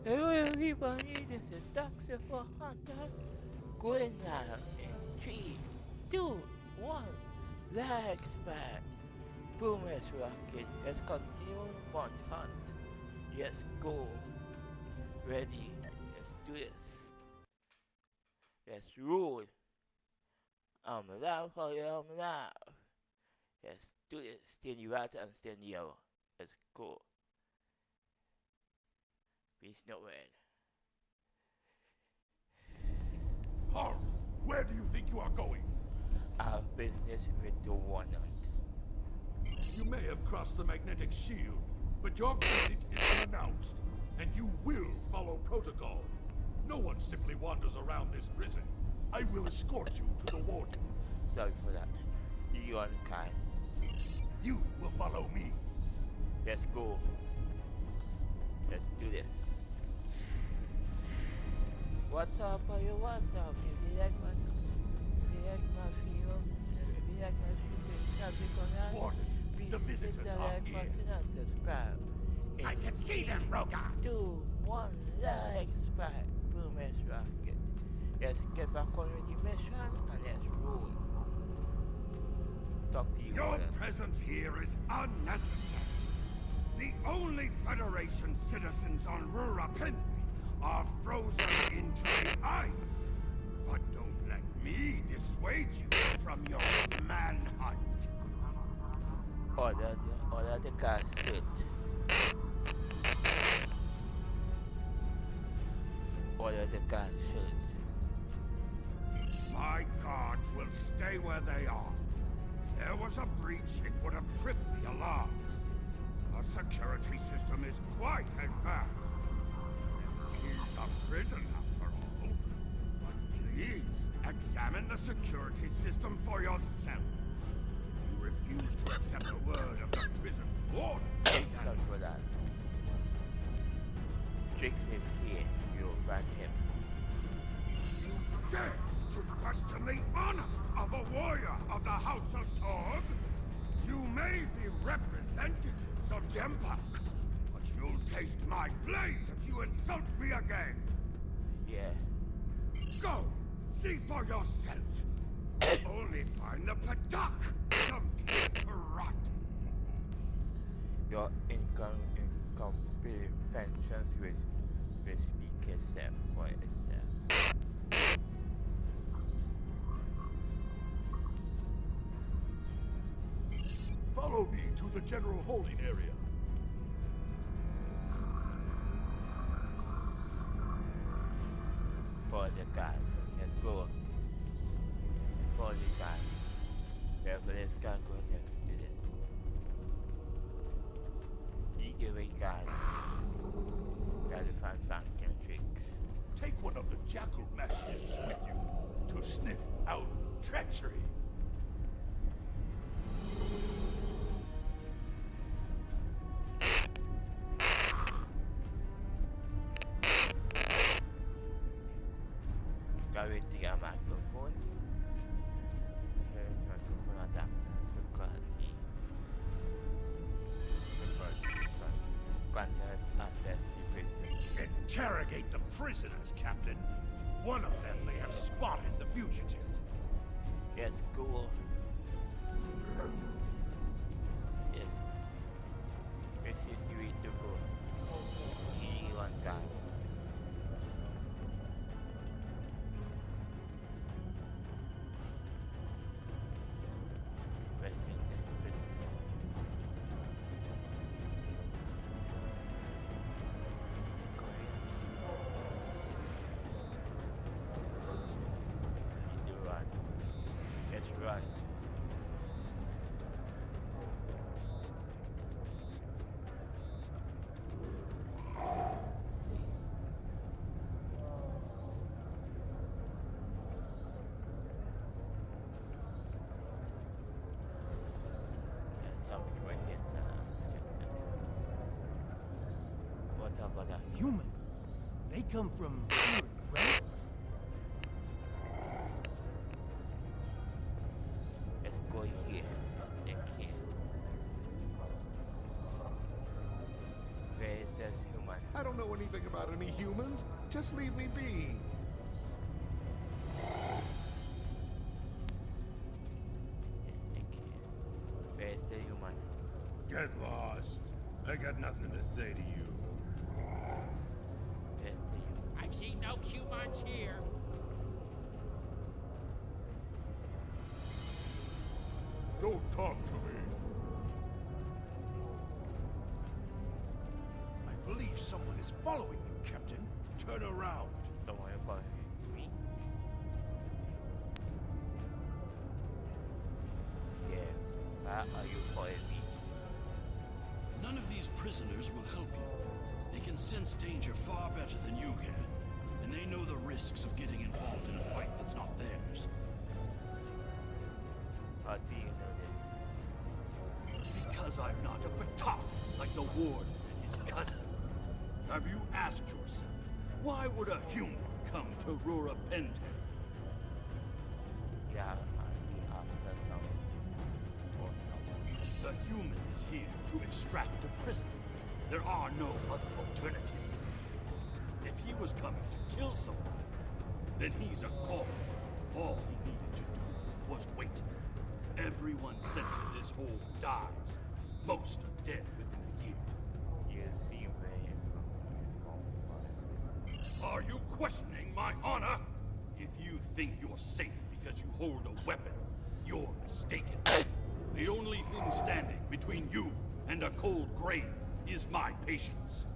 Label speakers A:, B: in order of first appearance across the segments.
A: Hello everybody, this is Dr. 400 going live in 3, 2, 1. Legs back. Boomers rocket. Let's continue Mount Hunt. Yes, go. Ready. Let's do this. Let's rule. I'm alive for you, I'm alive. Let's do this. Stand the right and stand the yellow. Let's go. Please no red.
B: Halt! Where do you think you are going?
A: Our business with the one hunt.
B: You may have crossed the magnetic shield, but your visit is unannounced, and you will follow protocol. No one simply wanders around this prison. I will escort you to the warden.
A: Sorry for that. You unkind.
B: You will follow me.
A: Let's go. Let's do this. What's up, you? What's up? If you like my video, if you like my shooting subject on that,
B: Warden,
A: please
B: the
A: hit
B: visitors
A: the
B: are
A: like
B: here.
A: button and subscribe.
C: I can see them, Rogar.
A: 2, 1, like, subscribe. Boom, let's rocket. Let's get back on with the mission and let's roll. Talk to you.
C: Your
A: Warden.
C: presence here is unnecessary. The only Federation citizens on Rurapinri are frozen into the ice. But don't let me dissuade you from your manhunt.
A: Order the car search. Order the car search.
C: My guards will stay where they are. If there was a breach, it would have tripped the alarms. Our security system is quite advanced. This is a prison, after all. But please, examine the security system for yourself. If you refuse to accept the word of the prison's warden,
A: Sorry for that. Trix is here. You'll find him.
C: you dare to question the honor of a warrior of the House of Torg? You may be representatives of Jempak, but you'll taste my blade if you insult me again.
A: Yeah.
C: Go, see for yourself. You'll only find the Padak dumped to rot.
A: Your incomprehensions will speak itself for itself.
B: Follow me to the general holding area.
A: For the guy. Let's go. For the guy. Therefore, let's go and let's do this. Eager way guy. Gotta find function tricks.
B: Take one of the jackal mastiffs with you to sniff out treachery.
A: Gawin tiga microphone. Microphone adapter security. Content access devices.
B: Interrogate the prisoners, Captain. One of them may have spotted the fugitive.
A: Yes, cool. Yes. This is the way to go. Easy one guy. Run. Let's run. Jumping right here. What about that?
D: Human. They come from here, right?
A: Let's go here. Thank you. Where is this human?
E: I don't know anything anything about any humans. Just leave me be.
A: Where's the human?
C: Get lost. I got nothing to say to you.
A: Where's the human?
F: I've seen no humans here.
B: Don't talk to me.
C: I believe someone is following you, Captain. Turn around.
A: Someone following me? Yeah. Why are you following me?
G: None of these prisoners will help you. They can sense danger far better than you can. And they know the risks of getting involved in a fight that's not theirs.
A: How do you know this?
G: Because I'm not a Batak like the warden and his cousin. Have you asked yourself, why would a human come to Rura Pentel?
A: Yeah, I'll be after some or someone.
G: The human is here to extract a prisoner. There are no other alternatives. If he was coming to kill someone, then he's a call. All he needed to do was wait. Everyone sent to this hole dies. Most are dead within a year.
A: You seem very informed.
G: Are you questioning my honor? If you think you're safe because you hold a weapon, you're mistaken. The only thing standing between you and a cold grave is my patience.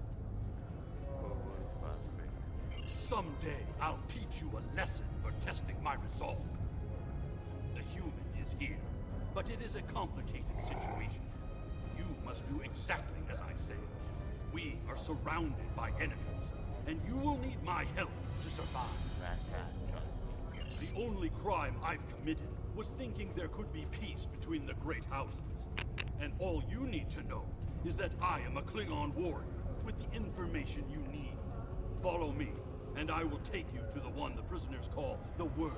G: Someday, I'll teach you a lesson for testing my resolve. The human is here, but it is a complicated situation. You must do exactly as I say. We are surrounded by enemies, and you will need my help to survive. The only crime I've committed was thinking there could be peace between the great houses. And all you need to know is that I am a Klingon warrior with the information you need. Follow me, and I will take you to the one the prisoners call the Word.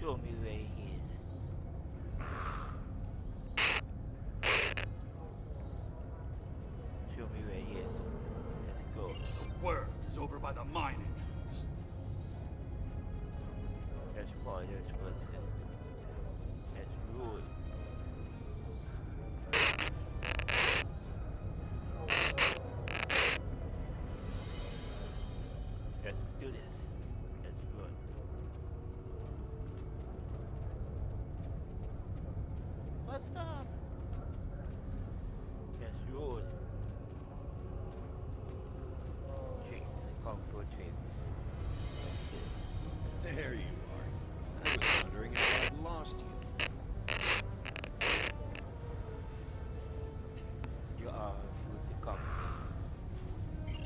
A: Show me where he is. Show me where he is. Let's go.
G: The worm is over by the mine entrance.
A: Let's follow this person. Let's rule. Let's do this. Let's run. What's up? Let's roll. Drinks. Kung Fu drinks.
H: There you are. I was wondering if I'd lost you.
A: You are with the company.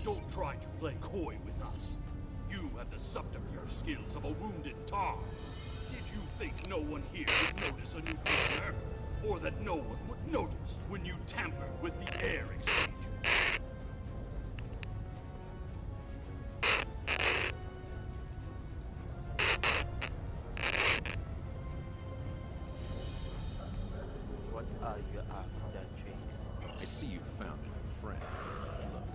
G: Don't try to play coy with us. You have the subterfuge skills of a wounded tar. Did you think no one here would notice a new prisoner? Or that no one would notice when you tampered with the air exchanger?
A: What are you after, Drinks?
H: I see you found a new friend. Look,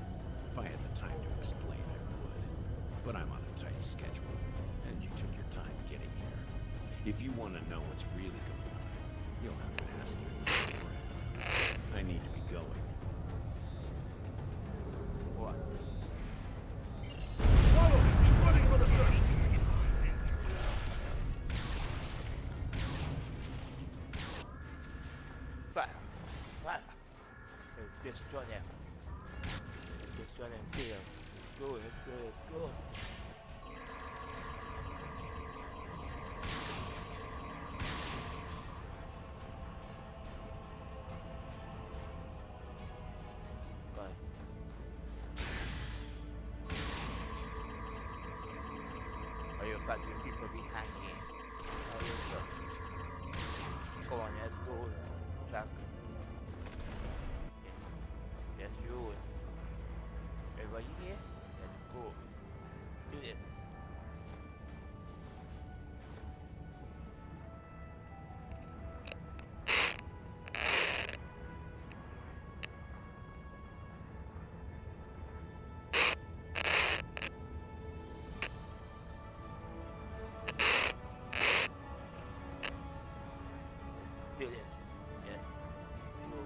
H: if I had the time to explain, I would. But I'm on a tight schedule, and you took your time getting here. If you want to know what's really going on, you'll have to ask your new friend. I need to be going.
A: What?
G: Follow him! He's running for the search!
A: Fire! Fire! Let's destroy them. Let's destroy them fields. Let's go, let's go, let's go. But are you fighting people behind me? Are you so? Come on, let's go. Jack. Yes, you. Everybody here? Let's go. Let's do this. Let's do this. Yes. Go.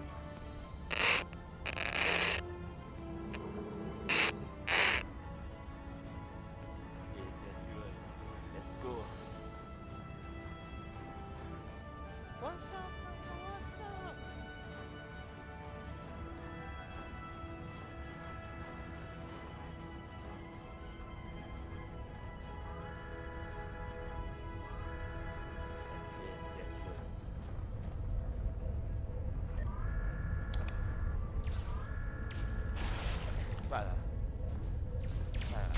A: Yes, let's do it. Let's go. What's up? What's up? Yes, yes, sure. Para. Para.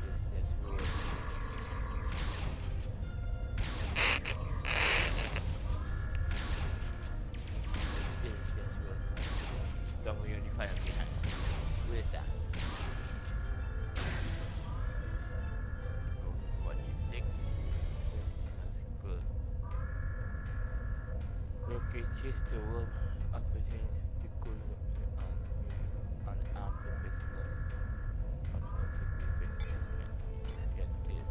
A: Yes, yes, sure. Yes, yes, sure. Someone you find behind. Who is that? 46. That's good. Okay, chase the worm opportunity to go on after prisoners. Optional prisoners. Yes, it is.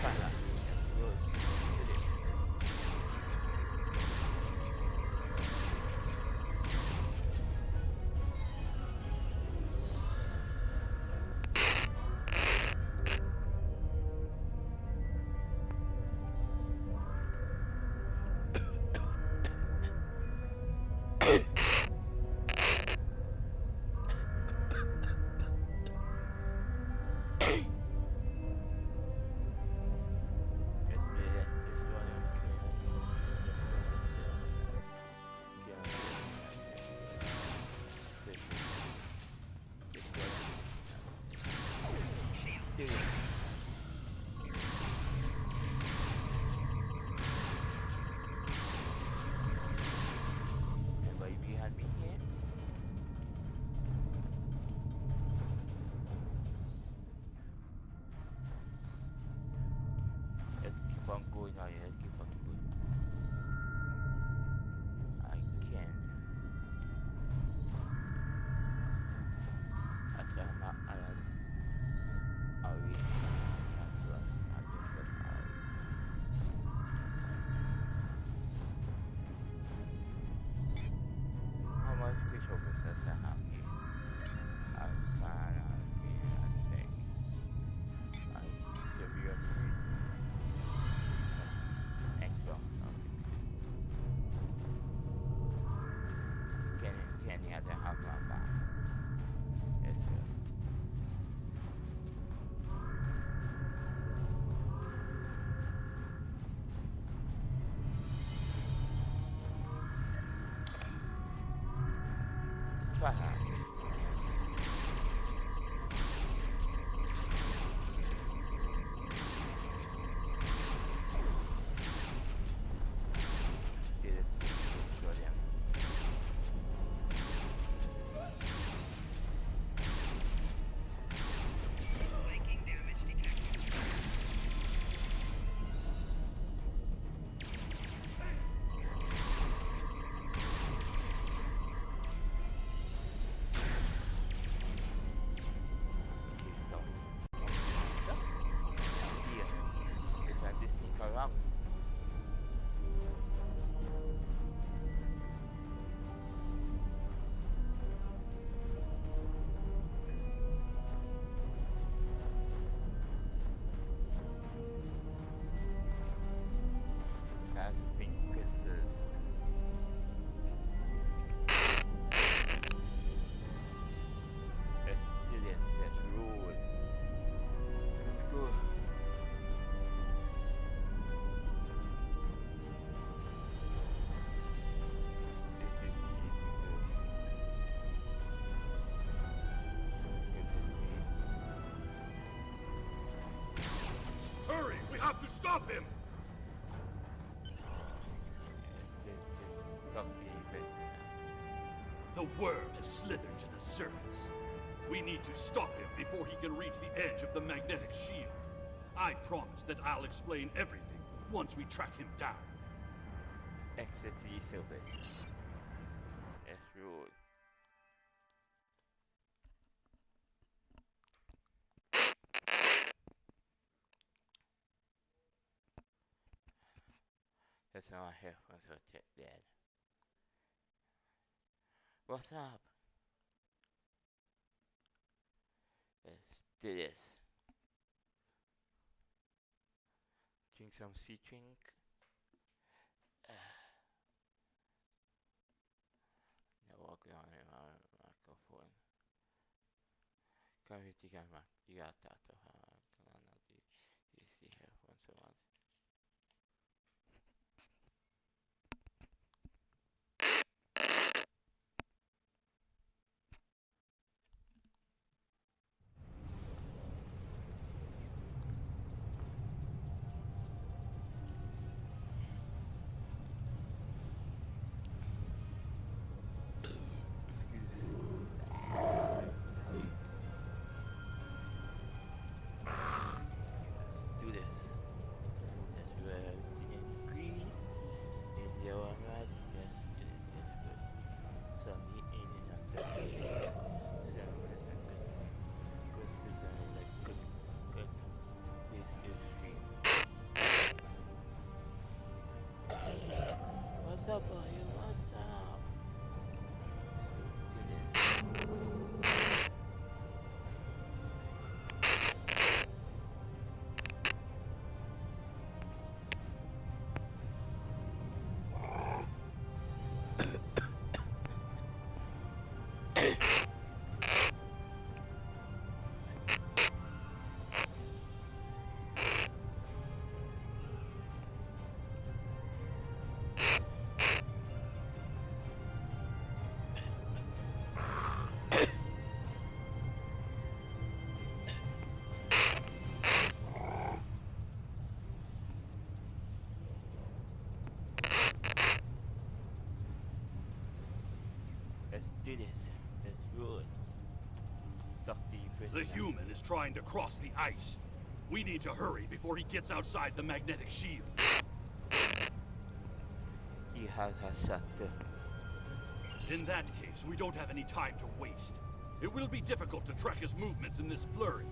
A: Fala. Yes, good. It is. do this. Anybody behind me here? Let's keep on going now, let's keep on going. I can. Actually, I'm not, I already, that's what I just said already. How much visual business I have here? I'm fine, I think. I give you a extra something. Can you have to have my back? Yes, sir. Perhaps. Did it destroy them?
I: Viking damage detected.
A: Okay, so. I see it. They trying to sneak around. Cat fingers. Let's do this. Let's roll. Let's go. This is easy to do. Good to see.
G: Hurry! We have to stop him!
A: Stop the base.
G: The worm has slithered to the surface. We need to stop him before he can reach the edge of the magnetic shield. I promise that I'll explain everything once we track him down.
A: Exit the service. Let's roll. That's not my headphones are dead. What's up? Let's do this. Drink some sea drink. Now walk on my microphone. Kan vi inte gamla hjärtat och här kan annat i headphones och allt. Let's do this. good. Stuck the
G: The
A: prisoner.
G: human is trying to cross the ice. We need to hurry before he gets outside the magnetic shield.
A: He has a scepter.
G: In that case, we don't have any time to waste. It will be difficult to track his movements in this flurry.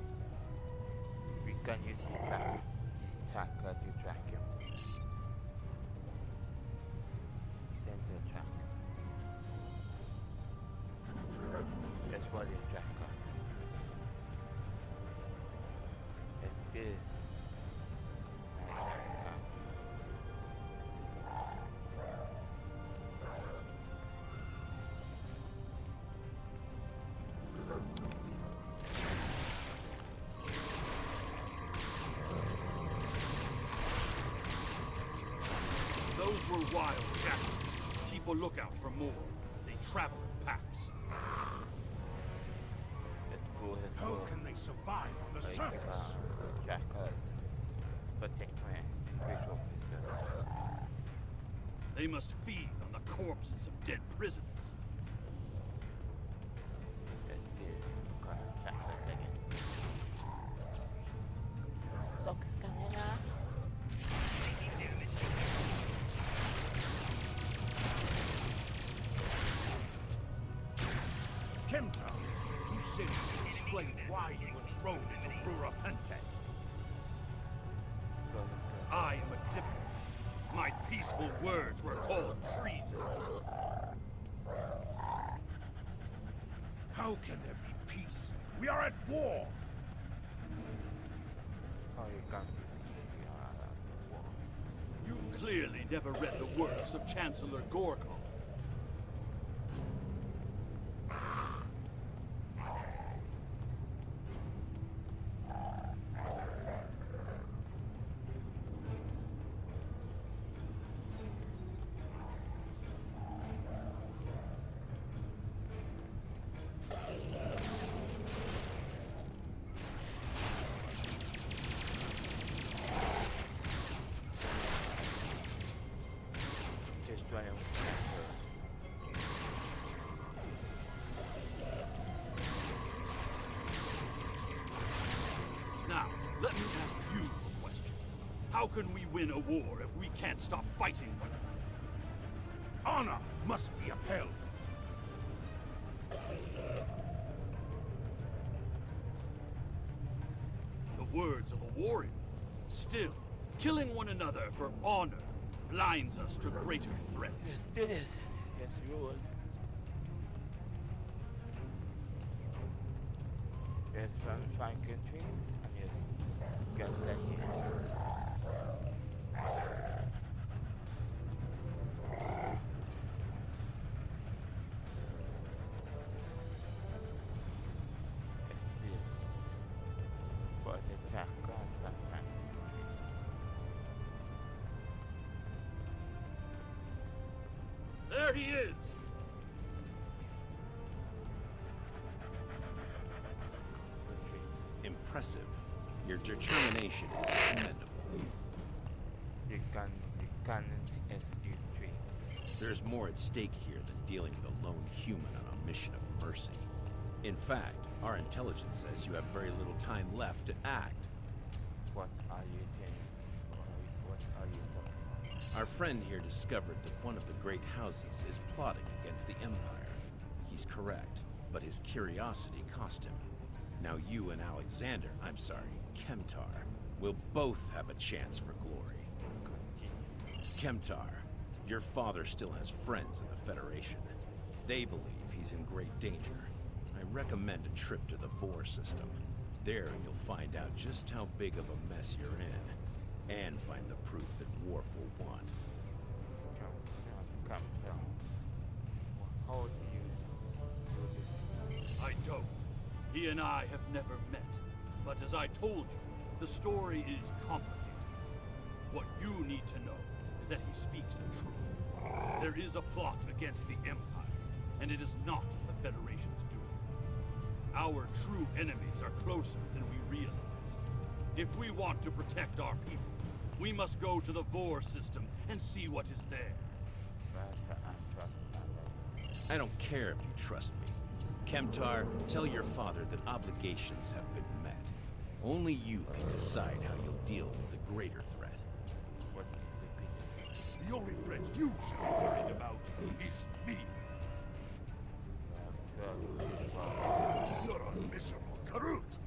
A: We can use the tracker to track him. Send the track. That's what is tracker. It's this. My tracker.
G: Those were wild jackals. Keep a lookout for more. They travel in packs.
A: Let's go, let's
C: How
A: go.
C: can they survive on the
A: Like,
C: surface?
A: trackers. Protect my visual officer.
G: They must feed on the corpses of dead prisoners.
A: That's this. Okay, trackers again. Socks kanina.
I: Taking damage.
C: Kemta, you said you could explain why you were thrown into Rura Pente.
A: Go, go.
G: I am a diplomat. My peaceful words were called treason.
C: How can there be peace? We are at war!
A: How you can be war.
G: You've clearly never read the works of Chancellor Gorkon.
A: Just try and
G: Now, let me ask you a question. How can we win a war if we can't stop fighting one another?
C: Honor must be upheld.
G: The words of a warrior. Still, killing one another for honor blinds us to greater threats.
A: Let's do this. Let's roll. Let's find countries and just get that here. It's this. For the track on.
G: There he is!
H: Impressive. Your determination is commendable.
A: You can't execute trees.
H: There's more at stake here than dealing with a lone human on a mission of mercy. In fact, our intelligence says you have very little time left to act.
A: What are you doing? What are you talking about?
H: Our friend here discovered that one of the great houses is plotting against the Empire. He's correct, but his curiosity cost him. Now you and Alexander, I'm sorry, Kemtar, will both have a chance for glory.
A: Continue.
H: Kemtar, your father still has friends in the Federation. They believe he's in great danger. I recommend a trip to the Vor system. There you'll find out just how big of a mess you're in, and find the proof that Worf will want.
A: Come down. How do you do this?
G: I don't. He and I have never met. But as I told you, the story is complicated. What you need to know is that he speaks the truth. There is a plot against the Empire, and it is not the Federation's doing. Our true enemies are closer than we realize. If we want to protect our people, we must go to the Vor system and see what is there.
A: Trust and trust others.
H: I don't care if you trust me. Kemtar, tell your father that obligations have been met. Only you can decide how you'll deal with the greater threat.
A: What is the greater?
B: The only threat you should be worried about is me. You're a miserable Karut.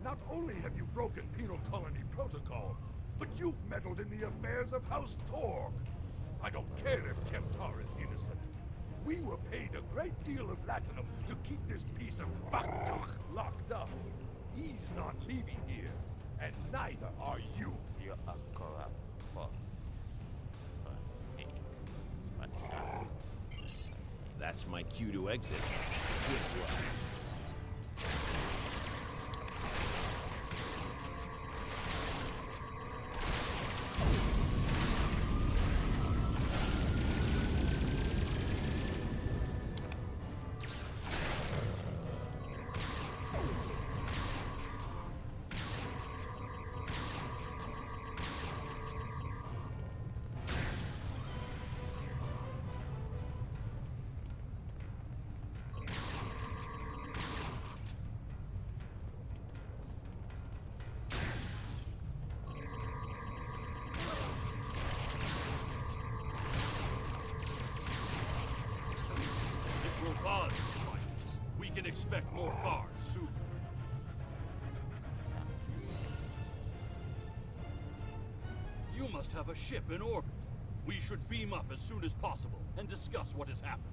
B: Not only have you broken penal colony protocol, but you've meddled in the affairs of House Torg. I don't care if Kemtar is innocent. We were paid a great deal of latinum to keep this piece of Baktak locked up. He's not leaving here, and neither are you.
A: You are corrupt for
H: That's my cue to exit. Good luck.
G: We can expect more guards soon. You must have a ship in orbit. We should beam up as soon as possible and discuss what has happened.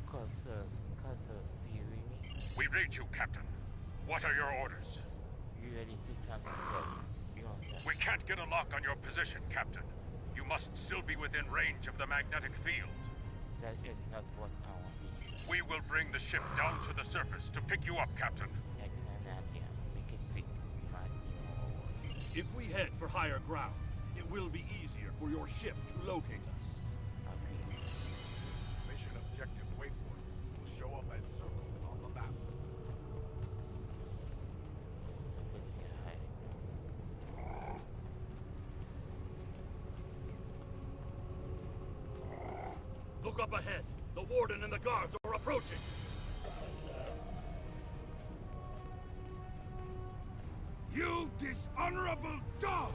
A: Cursors, do you read me?
J: We read you, Captain. What are your orders?
A: You ready to come to you answer.
J: We can't get a lock on your position, Captain. You must still be within range of the magnetic field.
A: That is not what I want to hear.
J: We will bring the ship down to the surface to pick you up, Captain.
A: Next time that, yeah, make it quick. We might know.
G: If we head for higher ground, it will be easier for your ship to locate us.
A: Okay.
C: Mission objective waypoints will show up as circles on the map.
G: Look up ahead. The warden and the guards are approaching.
C: You dishonorable dog!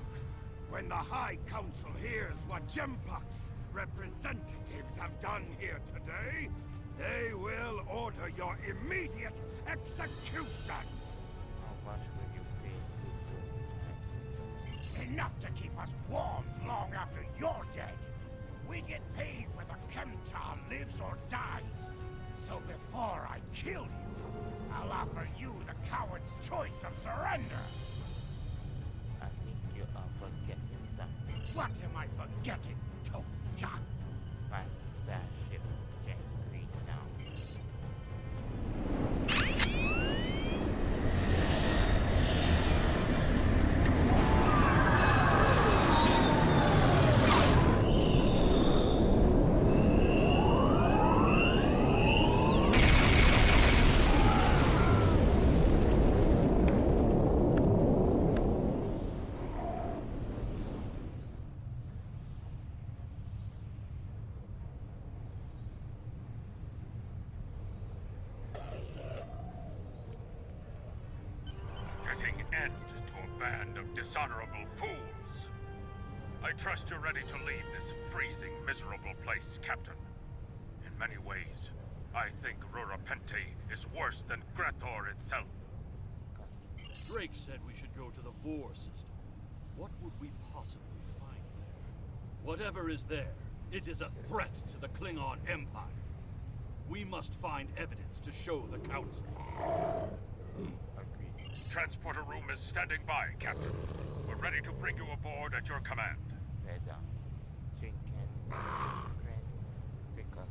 C: When the High Council hears what Gempak's representatives have done here today, they will order your immediate execution!
A: How much will you pay to
C: Enough to keep us warm long after you're dead. We get paid whether Kemtar lives or dies. So before I kill you, I'll offer you the coward's choice of surrender.
A: I think you are forgetting something.
C: What am I forgetting, Tosha?
A: My starship Gen 3 now.
J: Dishonorable fools! I trust you're ready to leave this freezing, miserable place, Captain. In many ways, I think Rurapente is worse than Grator itself.
G: Drake said we should go to the 4 system. What would we possibly find there? Whatever is there, it is a threat to the Klingon Empire. We must find evidence to show the Council.
J: Transporter room is standing by, Captain. We're ready to bring you aboard at your command.
A: Weather. Drink and friend pick us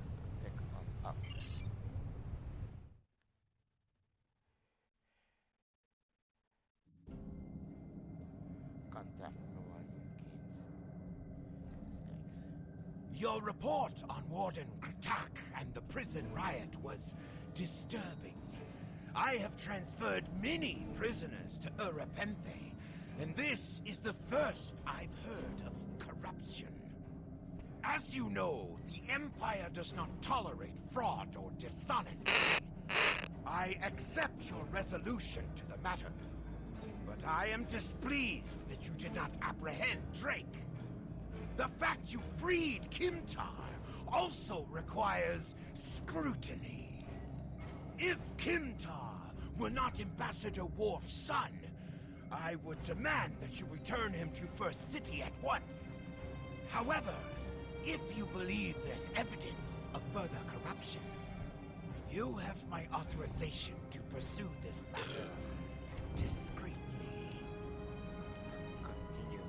A: up. Contact Hawaiian kids.
C: Your report on Warden Kratak and the prison riot was disturbing. I have transferred many prisoners to Urapenthe, and this is the first I've heard of corruption. As you know, the Empire does not tolerate fraud or dishonesty. I accept your resolution to the matter, but I am displeased that you did not apprehend Drake. The fact you freed Kimtar also requires scrutiny. If Kimtar were not Ambassador Worf's son, I would demand that you return him to First City at once. However, if you believe there's evidence of further corruption, you have my authorization to pursue this matter discreetly.
A: Continue.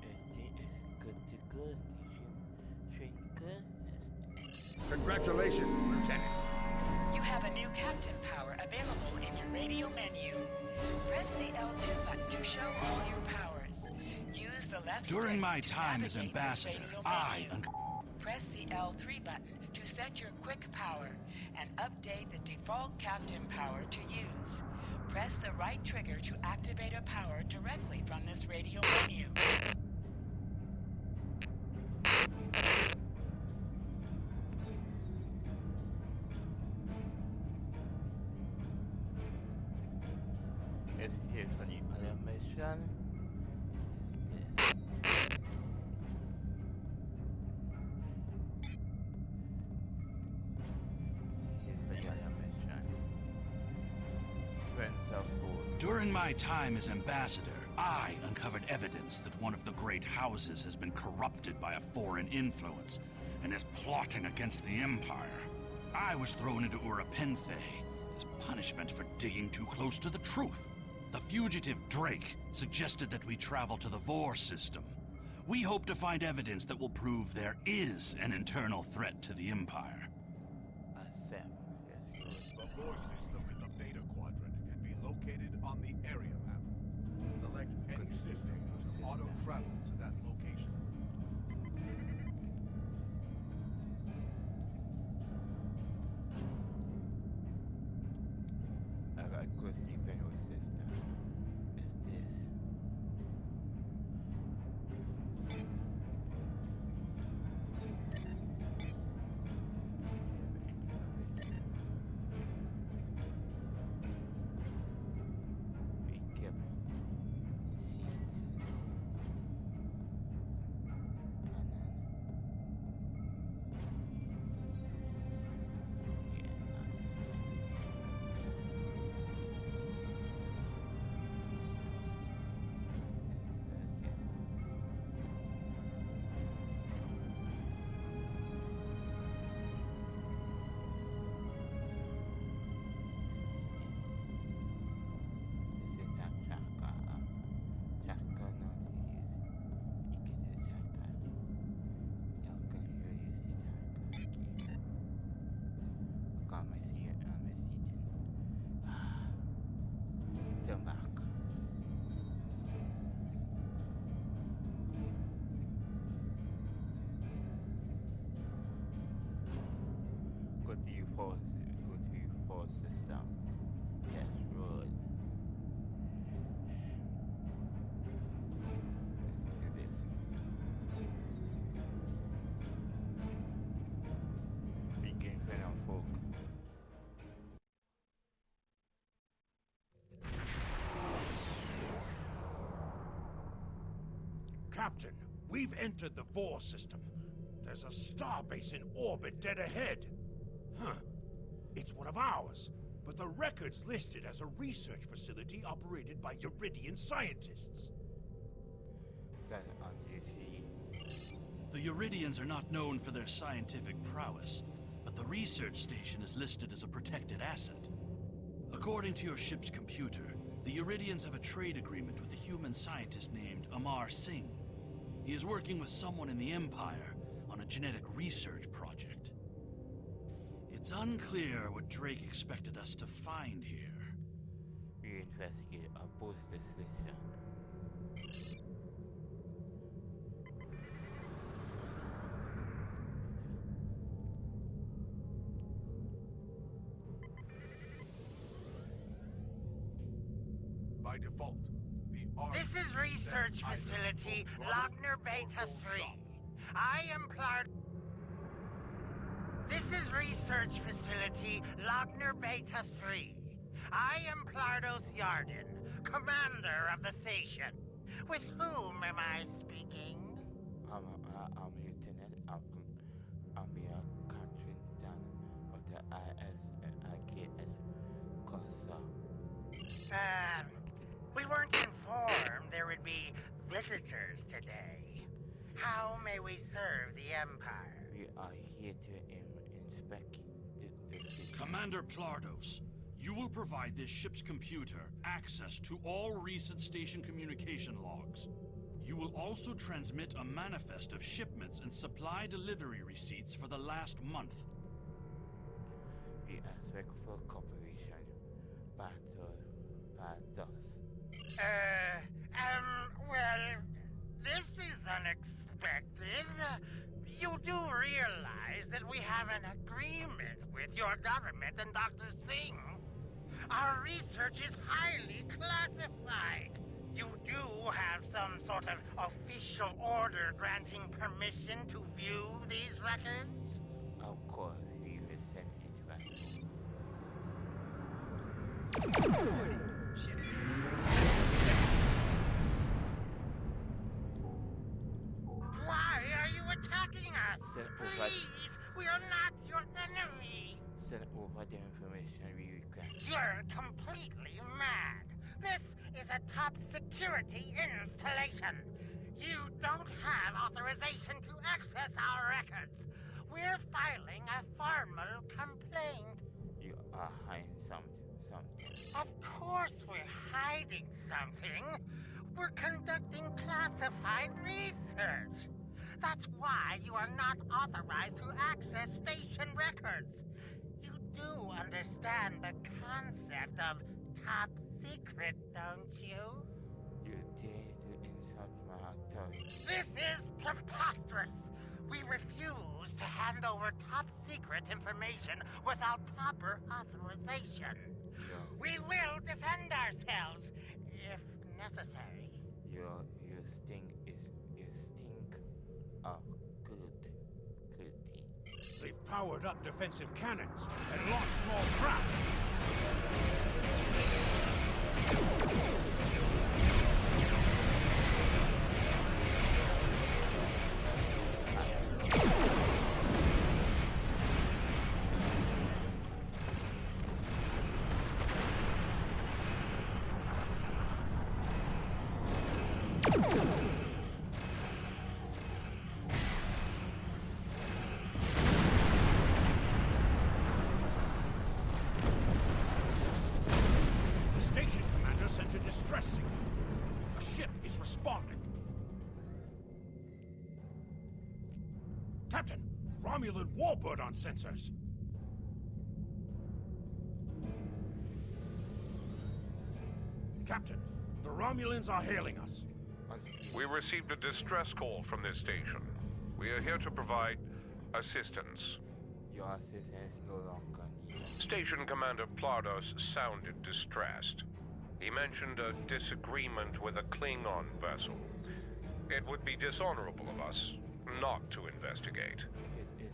A: Everything is good to go. Shrinker.
B: Congratulations, Lieutenant.
K: You have a new captain power available in your radio menu. Press the L2 button to show all your powers. Use the left
G: During
K: stick
G: my
K: to
G: time as
K: navigate this
G: ambassador,
K: radio
G: I
K: menu. Press the L3 button to set your quick power and update the default captain power to use. Press the right trigger to activate a power directly from this radio menu.
A: Here's the new animation. Here's the new animation. Friends of Food.
G: During my time as ambassador, I uncovered evidence that one of the great houses has been corrupted by a foreign influence and is plotting against the Empire. I was thrown into Urapenthe as punishment for digging too close to the truth. The fugitive Drake suggested that we travel to the Vor system. We hope to find evidence that will prove there is an internal threat to the Empire.
A: Accept. Yes,
B: The Vor system in the Beta Quadrant can be located on the area map. Select any system to auto-travel to that location.
A: Alright, go sleep anyway, sister. Is this? Be careful. Go to system. Yes, road. Let's do this. Begin Venom Folk.
C: Captain, we've entered the Vor system. There's a starbase in orbit dead ahead. Huh. It's one of ours, but the record's listed as a research facility operated by Uridian scientists.
A: Then on UC.
G: The Uridians are not known for their scientific prowess, but the research station is listed as a protected asset. According to your ship's computer, the Uridians have a trade agreement with a human scientist named Amar Singh. He is working with someone in the Empire on a genetic research project. It's unclear what Drake expected us to find here.
A: We investigate a booster station.
B: By default, the R.
F: This is research facility Logner Beta 3. I am part.
L: research facility, Logner Beta 3. I am Plardos Yarden, commander of the station. With whom am I speaking?
A: I'm Lieutenant. I'm your Catherine Dunn of the IKS Corsa.
L: We weren't informed there would be visitors today. How may we serve the Empire?
A: We are here to inspect the city.
G: Commander Plardos, you will provide this ship's computer access to all recent station communication logs. You will also transmit a manifest of shipments and supply delivery receipts for the last month.
A: We expect for cooperation. Plardos.
L: Well, this is unexpected. You do realize that we have an agreement with your government and Dr. Singh. Our research is highly classified. You do have some sort of official order granting permission to view these records?
A: Of course, we will send it right.
L: Why are you attacking us? Please, we are not your enemy.
A: Send over the information we request.
L: You're completely mad. This is a top security installation. You don't have authorization to access our records. We're filing a formal complaint.
A: You are hiding something.
L: Of course we're hiding something. We're conducting classified research. That's why you are not authorized to access station records. You do understand the concept of top secret, don't you?
A: You dare to insult my authority.
L: This is preposterous. We refuse to hand over top secret information without proper authorization.
A: Yes.
L: We will defend ourselves if necessary.
A: Your stink of good tea.
C: They've powered up defensive cannons and launched small craft. Sent a distress signal. A ship is responding. Captain, Romulan warbird on sensors. Captain, the Romulans are hailing us.
J: We received a distress call from this station. We are here to provide assistance.
A: Your assistance is no longer needed.
J: Station Commander Plardos sounded distressed. He mentioned a disagreement with a Klingon vessel. It would be dishonorable of us not to investigate.
A: This is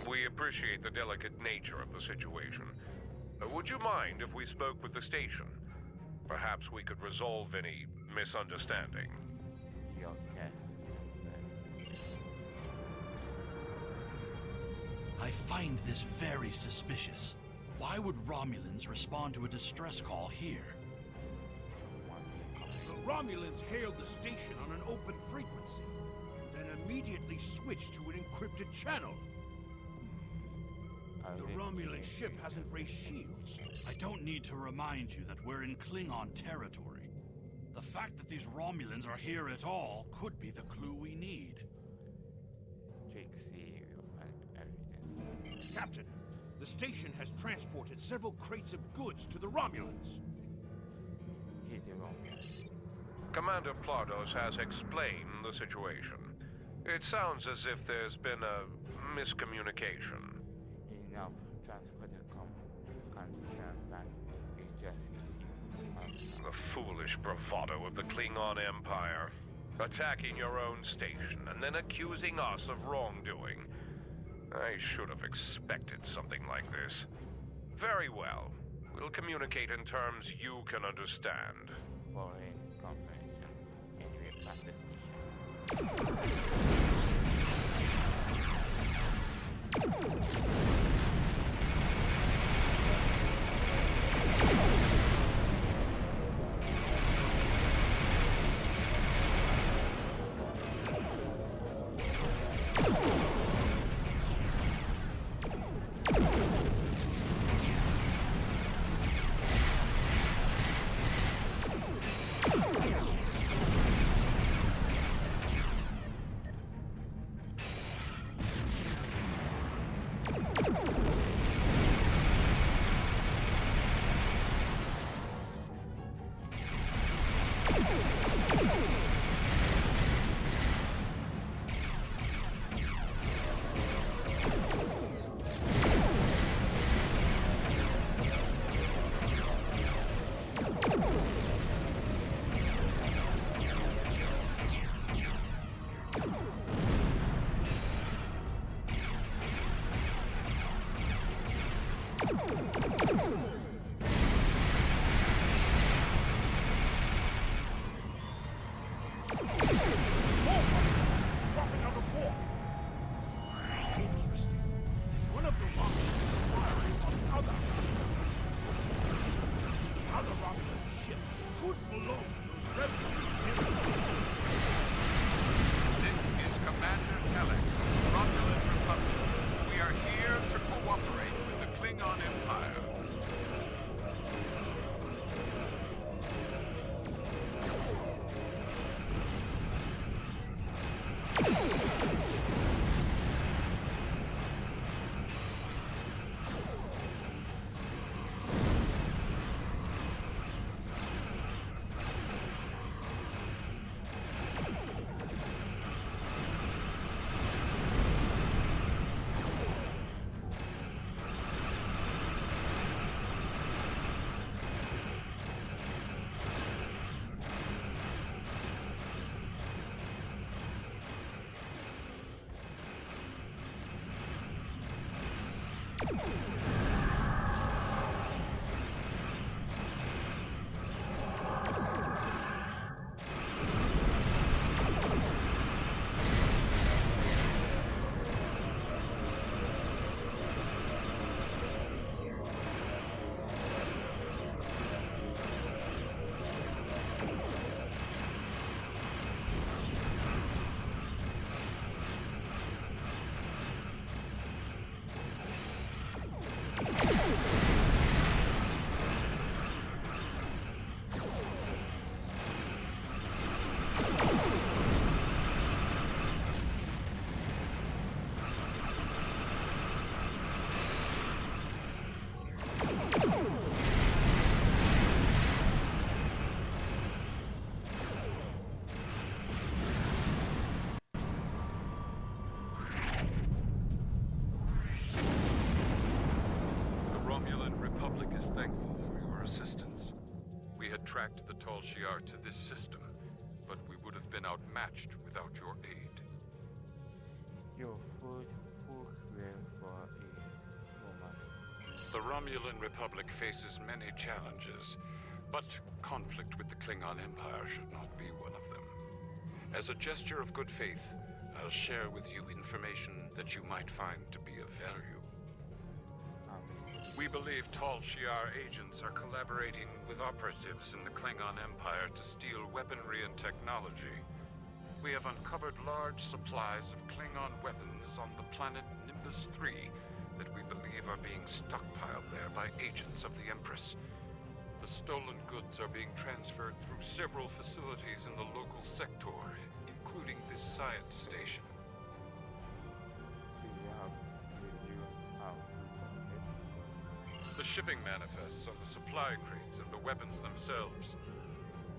J: We appreciate the delicate nature of the situation. Would you mind if we spoke with the station? Perhaps we could resolve any misunderstanding.
A: Your guess.
G: I find this very suspicious. Why would Romulans respond to a distress call here?
C: The Romulans hailed the station on an open frequency, and then immediately switched to an encrypted channel. The Romulan ship hasn't raised shields.
G: I don't need to remind you that we're in Klingon territory. The fact that these Romulans are here at all could be the clue we need.
C: Captain, the station has transported several crates of goods to the Romulans.
J: Commander Plardos has explained the situation. It sounds as if there's been a miscommunication.
A: Enough. Transport the container back. We just received.
J: The foolish bravado of the Klingon Empire. Attacking your own station and then accusing us of wrongdoing. I should have expected something like this. Very well. We'll communicate in terms you can understand.
A: Following confirmation. Entry at the station.
M: Tracked the Tall Shi'ar to this system, but we would have been outmatched without your aid.
A: Your food will for a moment.
M: The Romulan Republic faces many challenges, but conflict with the Klingon Empire should not be one of them. As a gesture of good faith, I'll share with you information that you might find to be of value. We believe Tall Shi'ar agents are collaborating with operatives in the Klingon Empire to steal weaponry and technology. We have uncovered large supplies of Klingon weapons on the planet Nimbus 3 that we believe are being stockpiled there by agents of the Empress. The stolen goods are being transferred through several facilities in the local sector, including this science station. The shipping manifests on the supply crates and the weapons themselves.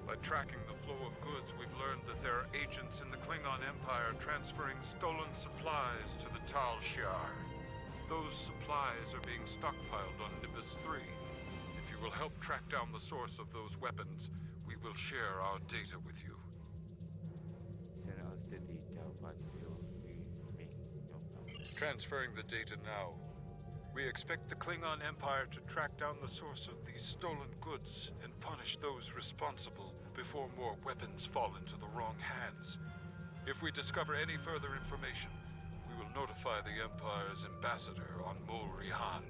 M: By tracking the flow of goods, we've learned that there are agents in the Klingon Empire transferring stolen supplies to the Tal Shi'ar. Those supplies are being stockpiled on Nimbus 3. If you will help track down the source of those weapons, we will share our data with you.
A: Send us the detail, but we'll make no promise.
M: Transferring the data now. We expect the Klingon Empire to track down the source of these stolen goods and punish those responsible before more weapons fall into the wrong hands. If we discover any further information, we will notify the Empire's ambassador on Mulrihan.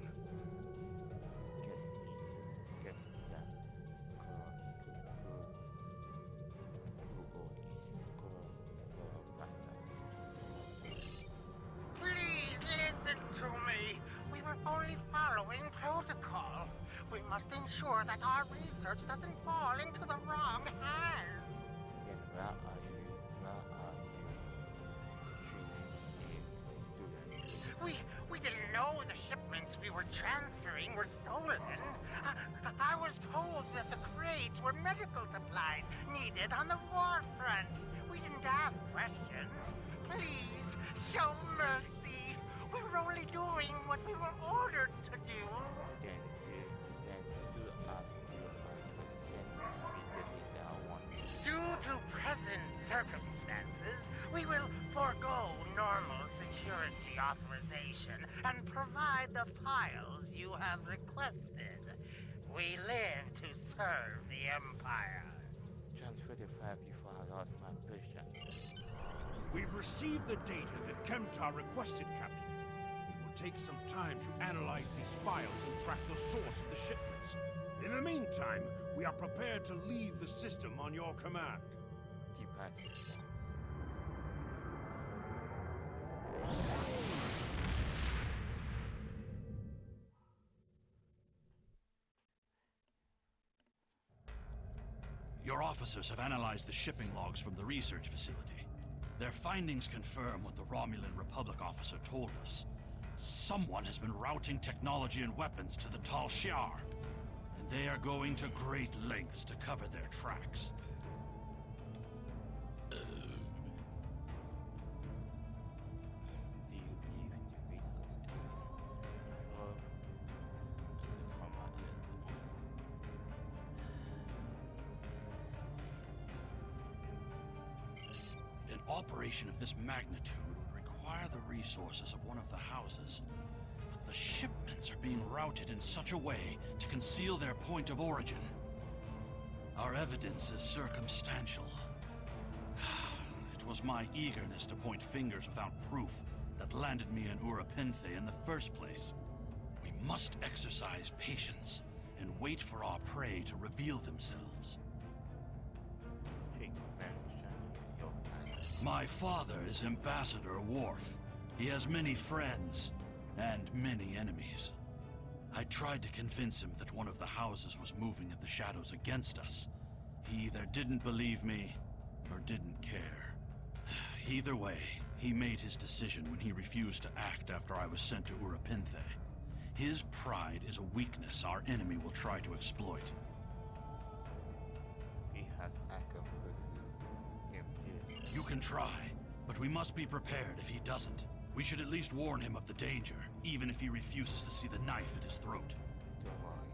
L: Please listen to me. We were only following protocol. We must ensure that our research doesn't fall into the wrong hands.
A: Then where are you?
L: We didn't know the shipments we were transferring were stolen. I was told that the crates were medical supplies needed on the war front. We didn't ask questions. Please, show mercy. We were only doing what we were ordered to do.
A: Then do us immediately down.
L: Due to present circumstances, we will forego normal security authorization and provide the files you have requested. We live to serve the Empire.
A: Transfer the file before I lost my position.
C: We've received the data that Kemtar requested, Captain. It will take some time to analyze these files and track the source of the shipments. In the meantime, we are prepared to leave the system on your command.
A: Depart system.
N: Your officers have analyzed the shipping logs from the research facility. Their findings confirm what the Romulan Republic officer told us. Someone has been routing technology and weapons to the Tal Shiar, and they are going to great lengths to cover their tracks.
A: Do you believe the reasons
N: An operation of this magnitude would require the resources of one of the houses. But the shipments are being routed in such a way to conceal their point of origin. Our evidence is circumstantial. It was my eagerness to point fingers without proof that landed me in Urapinthe in the first place. We must exercise patience and wait for our prey to reveal themselves. My father is Ambassador Worf. He has many friends and many enemies. I tried to convince him that one of the houses was moving in the shadows against us. He either didn't believe me or didn't care. Either way, he made his decision when he refused to act after I was sent to Urapinthe. His pride is a weakness our enemy will try to exploit.
A: he has accommodated him this?
N: You can try, but we must be prepared if he doesn't. We should at least warn him of the danger, even if he refuses to see the knife at his throat.
A: Don't worry.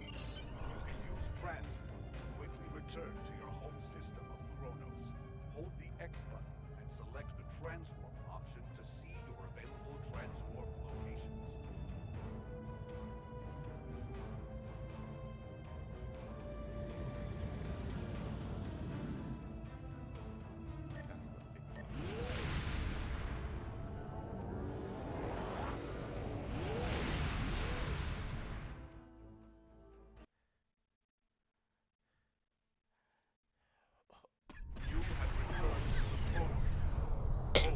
A: It is right.
B: You can use transport to quickly return to your home system of Kronos. Hold the X button and select the transwarp option to see your available transwarp locations. You have returned to the Kronos system.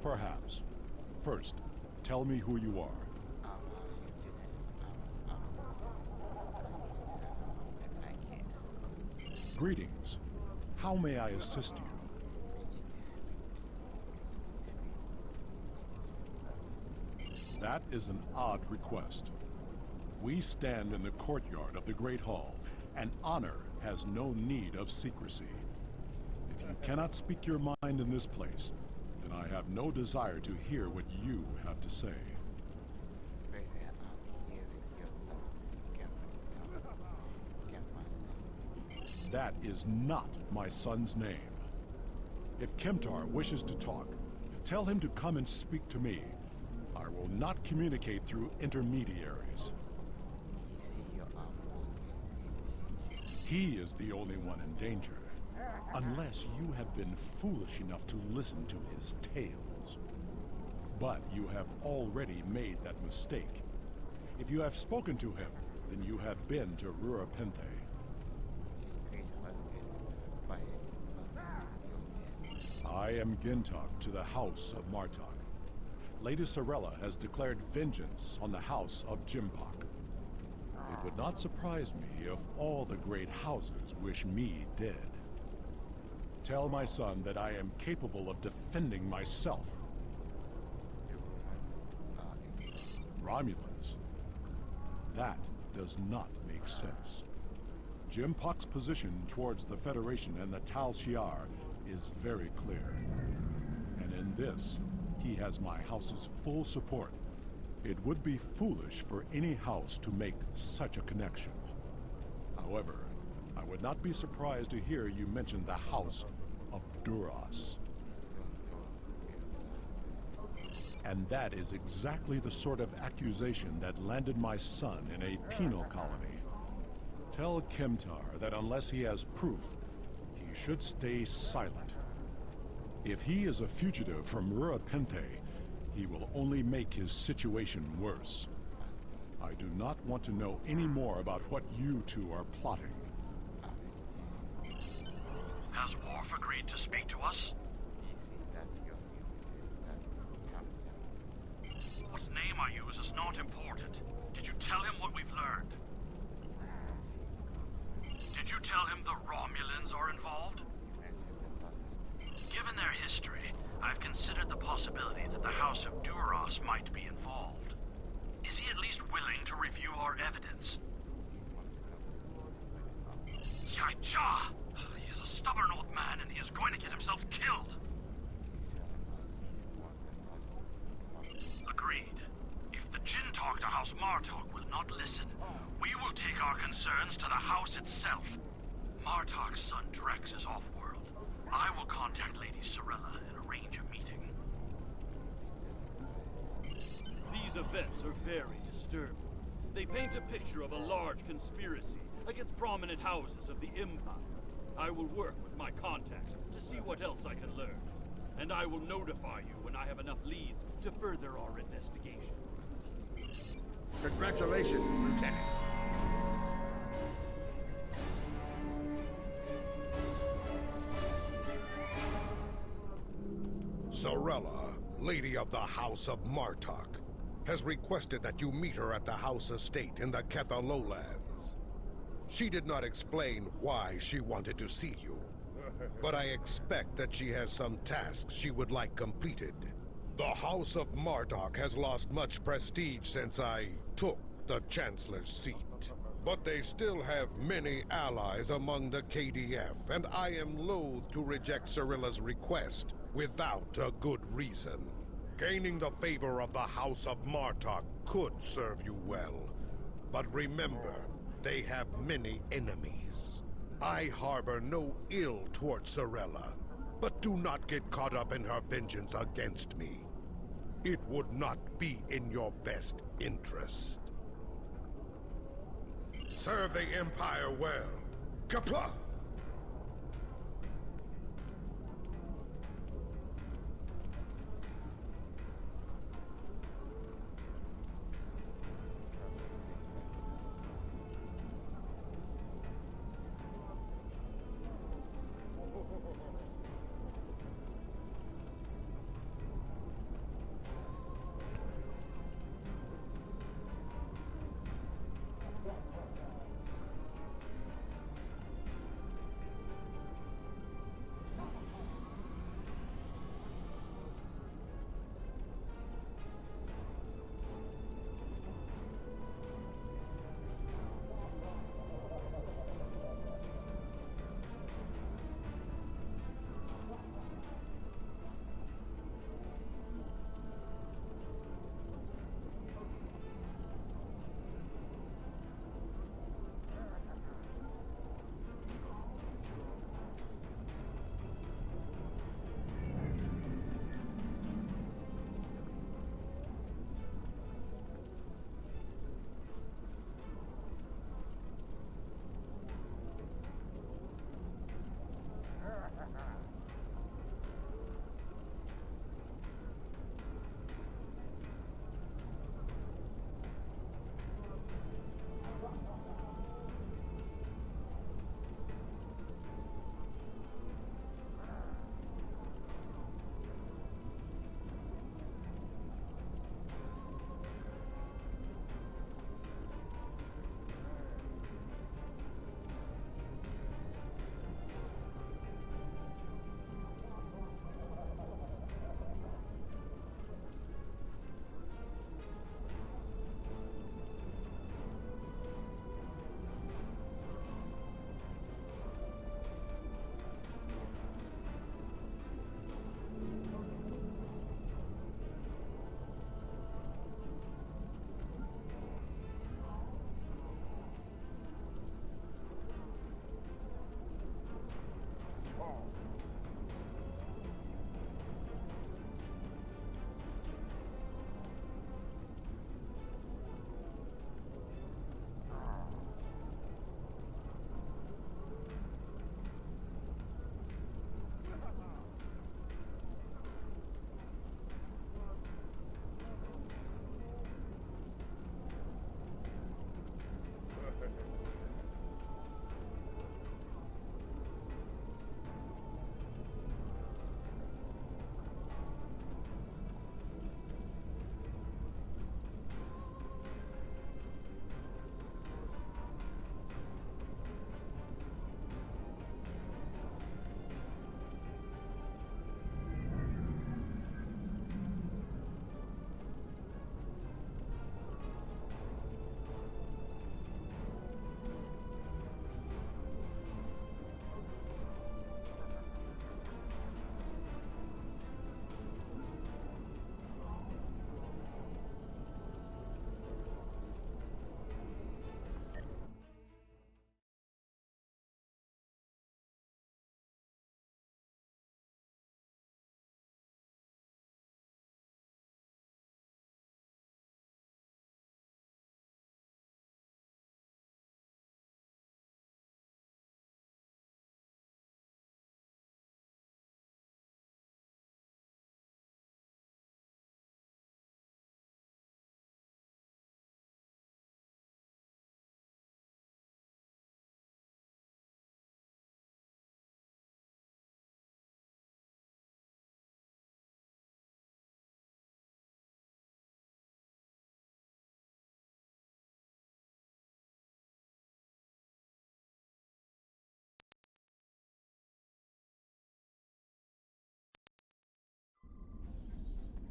O: Perhaps. First, tell me who you are. Greetings. How may I assist you? That is an odd request. We stand in the courtyard of the Great Hall, and honor has no need of secrecy. If you cannot speak your mind in this place, then I have no desire to hear what you have to say. That is not my son's name. If Kemtar wishes to talk, tell him to come and speak to me. I will not communicate through intermediaries. He is the only one in danger, unless you have been foolish enough to listen to his tales. But you have already made that mistake. If you have spoken to him, then you have been to Rurapente. I am Gintok to the House of Martok. Lady Sorella has declared vengeance on the House of Jimpak. It would not surprise me if all the great houses wish me dead. Tell my son that I am capable of defending myself. Romulans? That does not make sense. Jimpak's position towards the Federation and the Tal Shiar is very clear. And in this, he has my house's full support. It would be foolish for any house to make such a connection. However, I would not be surprised to hear you mention the House of Duras. And that is exactly the sort of accusation that landed my son in a penal colony. Tell Kemtar that unless he has proof, he should stay silent. If he is a fugitive from Rurapente, he will only make his situation worse. I do not want to know any more about what you two are plotting.
N: Has Worf agreed to speak to us? What name I use is not important. Did you tell him what we've learned? Did you tell him the Romulans are involved? Given their history, I've considered the possibility that the House of Duras might be involved. Is he at least willing to review our evidence? Yaicha! He is a stubborn old man and he is going to get himself killed. Agreed. If the Jinn talk to House Martok will not listen, we will take our concerns to the House itself. Martok's son Drex is off-world. I will contact Lady Sorella and arrange a meeting.
G: These events are very disturbing. They paint a picture of a large conspiracy against prominent houses of the Empire. I will work with my contacts to see what else I can learn. And I will notify you when I have enough leads to further our investigation.
C: Congratulations, Lieutenant. Sorella, Lady of the House of Martok, has requested that you meet her at the House Estate in the Ketha Lowlands. She did not explain why she wanted to see you, but I expect that she has some tasks she would like completed. The House of Martok has lost much prestige since I took the Chancellor's seat. But they still have many allies among the KDF, and I am loath to reject Sorella's request without a good reason. Gaining the favor of the House of Martok could serve you well. But remember, they have many enemies. I harbor no ill towards Sorella, but do not get caught up in her vengeance against me. It would not be in your best interest. Serve the Empire well. Kapla!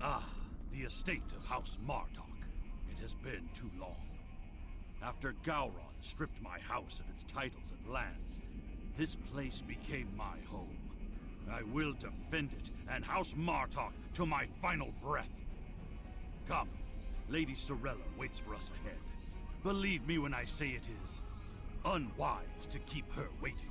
G: Ah, the estate of House Martok. It has been too long. After Gowron stripped my house of its titles and lands, this place became my home. I will defend it and House Martok to my final breath. Come, Lady Sorella waits for us ahead. Believe me when I say it is unwise to keep her waiting.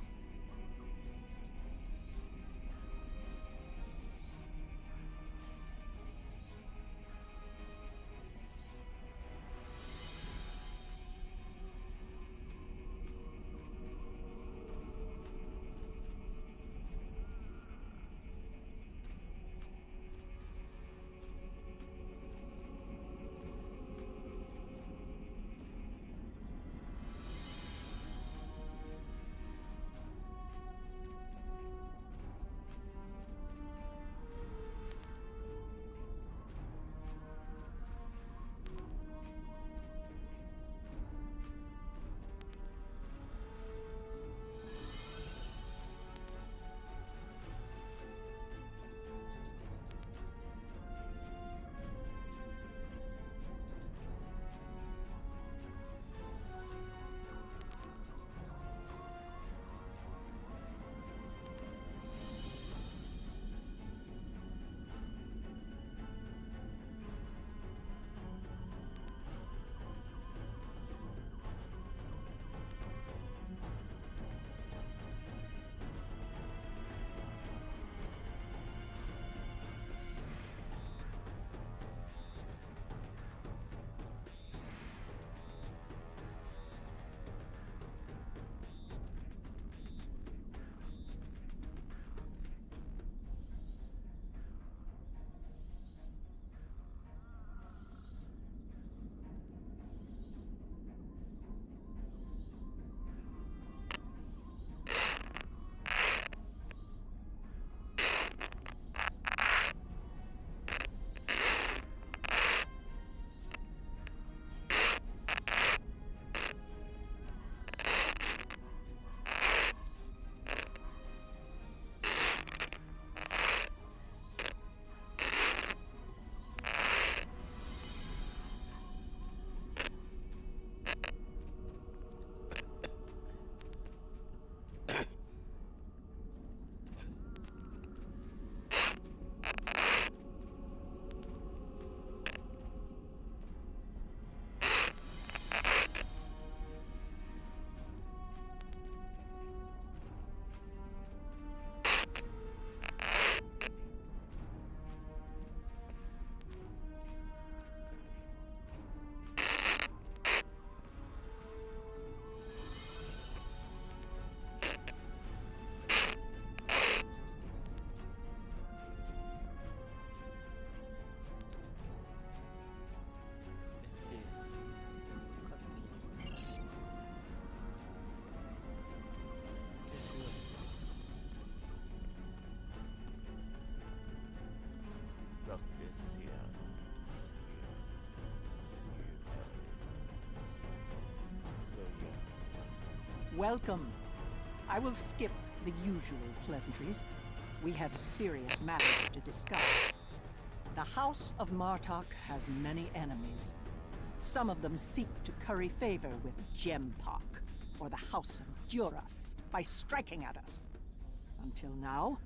P: Welcome. I will skip the usual pleasantries. We have serious matters to discuss. The House of Martok has many enemies. Some of them seek to curry favor with Gempok, or the House of Duras, by striking at us. Until now,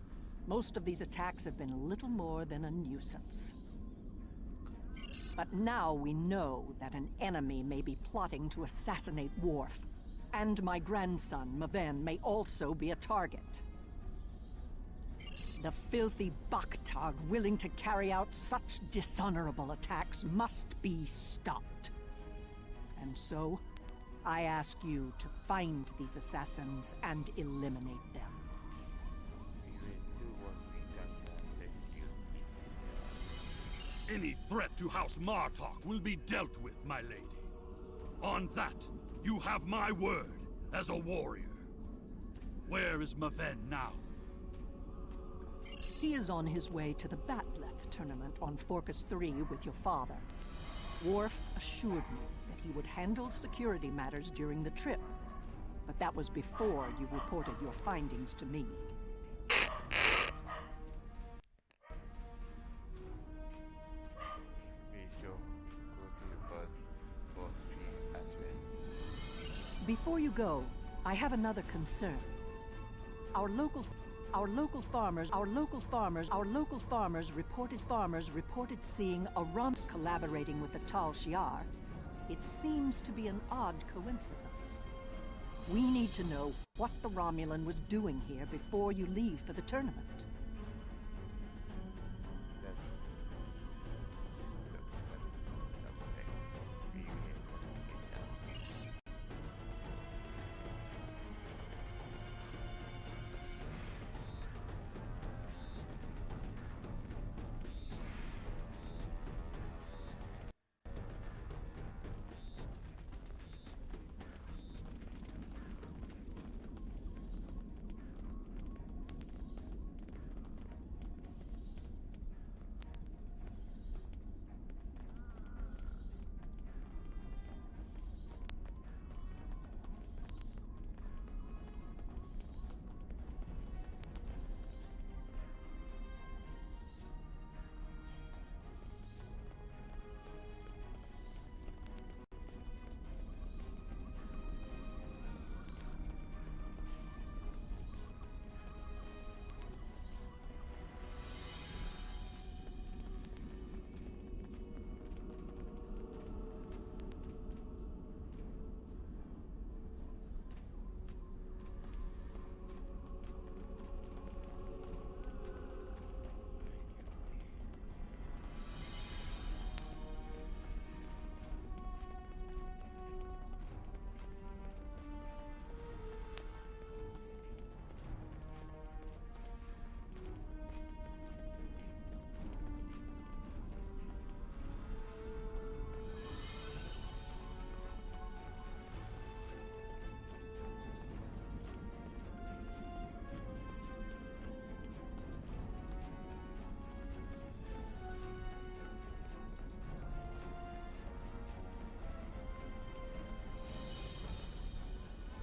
P: most of these attacks have been little more than a nuisance. But now we know that an enemy may be plotting to assassinate Worf, and my grandson, Maven, may also be a target. The filthy Baktag willing to carry out such dishonorable attacks must be stopped. And so, I ask you to find these assassins and eliminate them.
G: Any threat to House Martok will be dealt with, my lady. On that, you have my word as a warrior. Where is Maven now?
P: He is on his way to the Batleth tournament on Forcus 3 with your father. Worf assured me that he would handle security matters during the trip, but that was before you reported your findings to me. Before you go, I have another concern. Our local farmers reported seeing a Rums collaborating with the Tal Shiar. It seems to be an odd coincidence. We need to know what the Romulan was doing here before you leave for the tournament.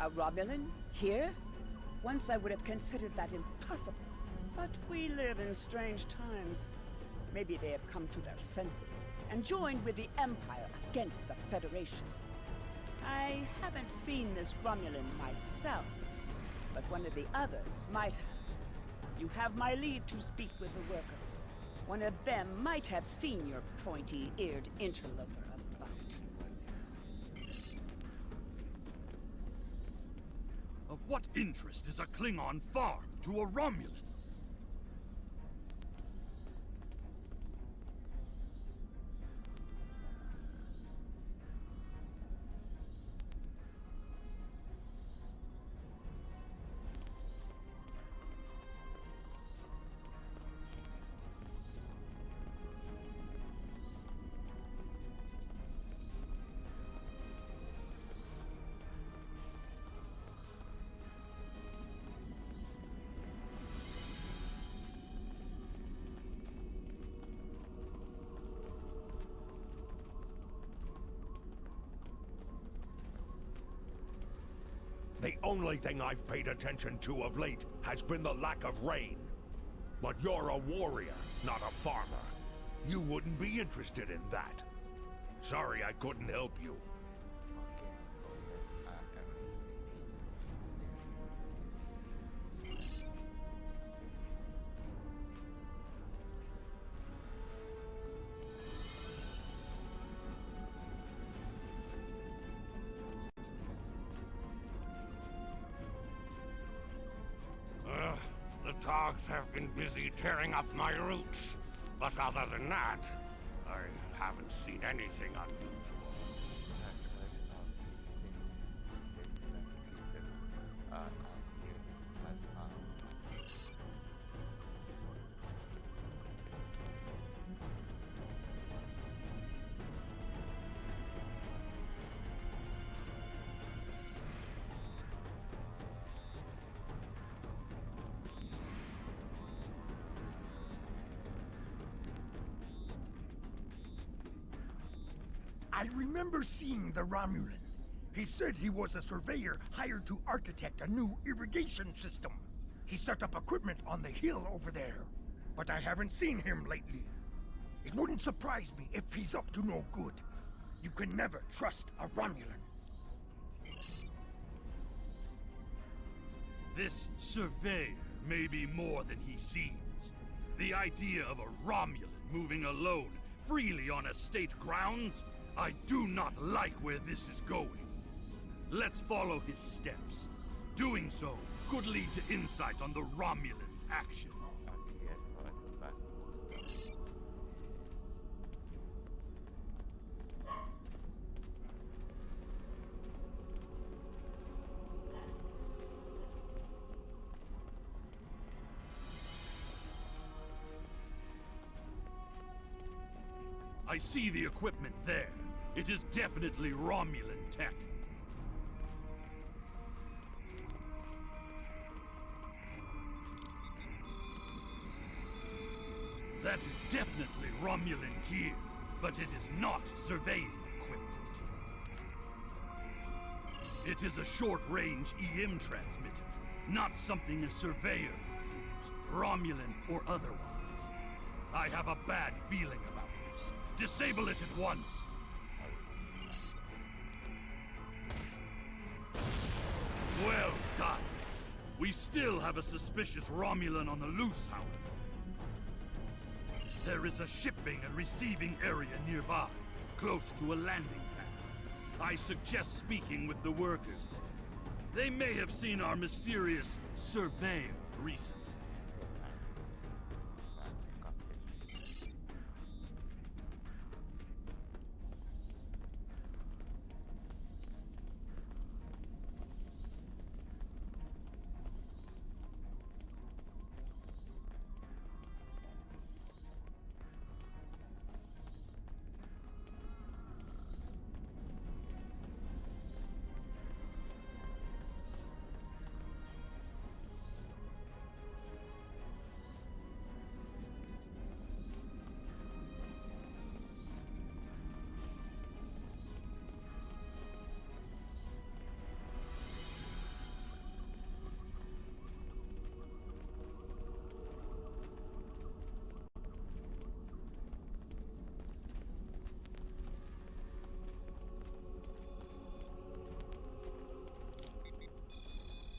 Q: A Romulan? Here? Once I would have considered that impossible. But we live in strange times. Maybe they have come to their senses and joined with the Empire against the Federation. I haven't seen this Romulan myself, but one of the others might have. You have my leave to speak with the workers. One of them might have seen your pointy-eared interloper about.
G: Of what interest is a Klingon farm to a Romulan?
C: The only thing I've paid attention to of late has been the lack of rain. But you're a warrior, not a farmer. You wouldn't be interested in that. Sorry I couldn't help you. The dogs have been busy tearing up my roots. But other than that, I haven't seen anything unusual.
R: I remember seeing the Romulan. He said he was a surveyor hired to architect a new irrigation system. He set up equipment on the hill over there, but I haven't seen him lately. It wouldn't surprise me if he's up to no good. You can never trust a Romulan.
G: This surveyor may be more than he seems. The idea of a Romulan moving alone freely on estate grounds? I do not like where this is going. Let's follow his steps. Doing so could lead to insight on the Romulans' actions. I see the equipment there. It is definitely Romulan tech. That is definitely Romulan gear, but it is not surveying equipment. It is a short-range EM transmitter, not something a surveyor would use, Romulan or otherwise. I have a bad feeling about this. Disable it at once! Well done! We still have a suspicious Romulan on the loose, however. There is a shipping and receiving area nearby, close to a landing pad. I suggest speaking with the workers there. They may have seen our mysterious surveyor recently.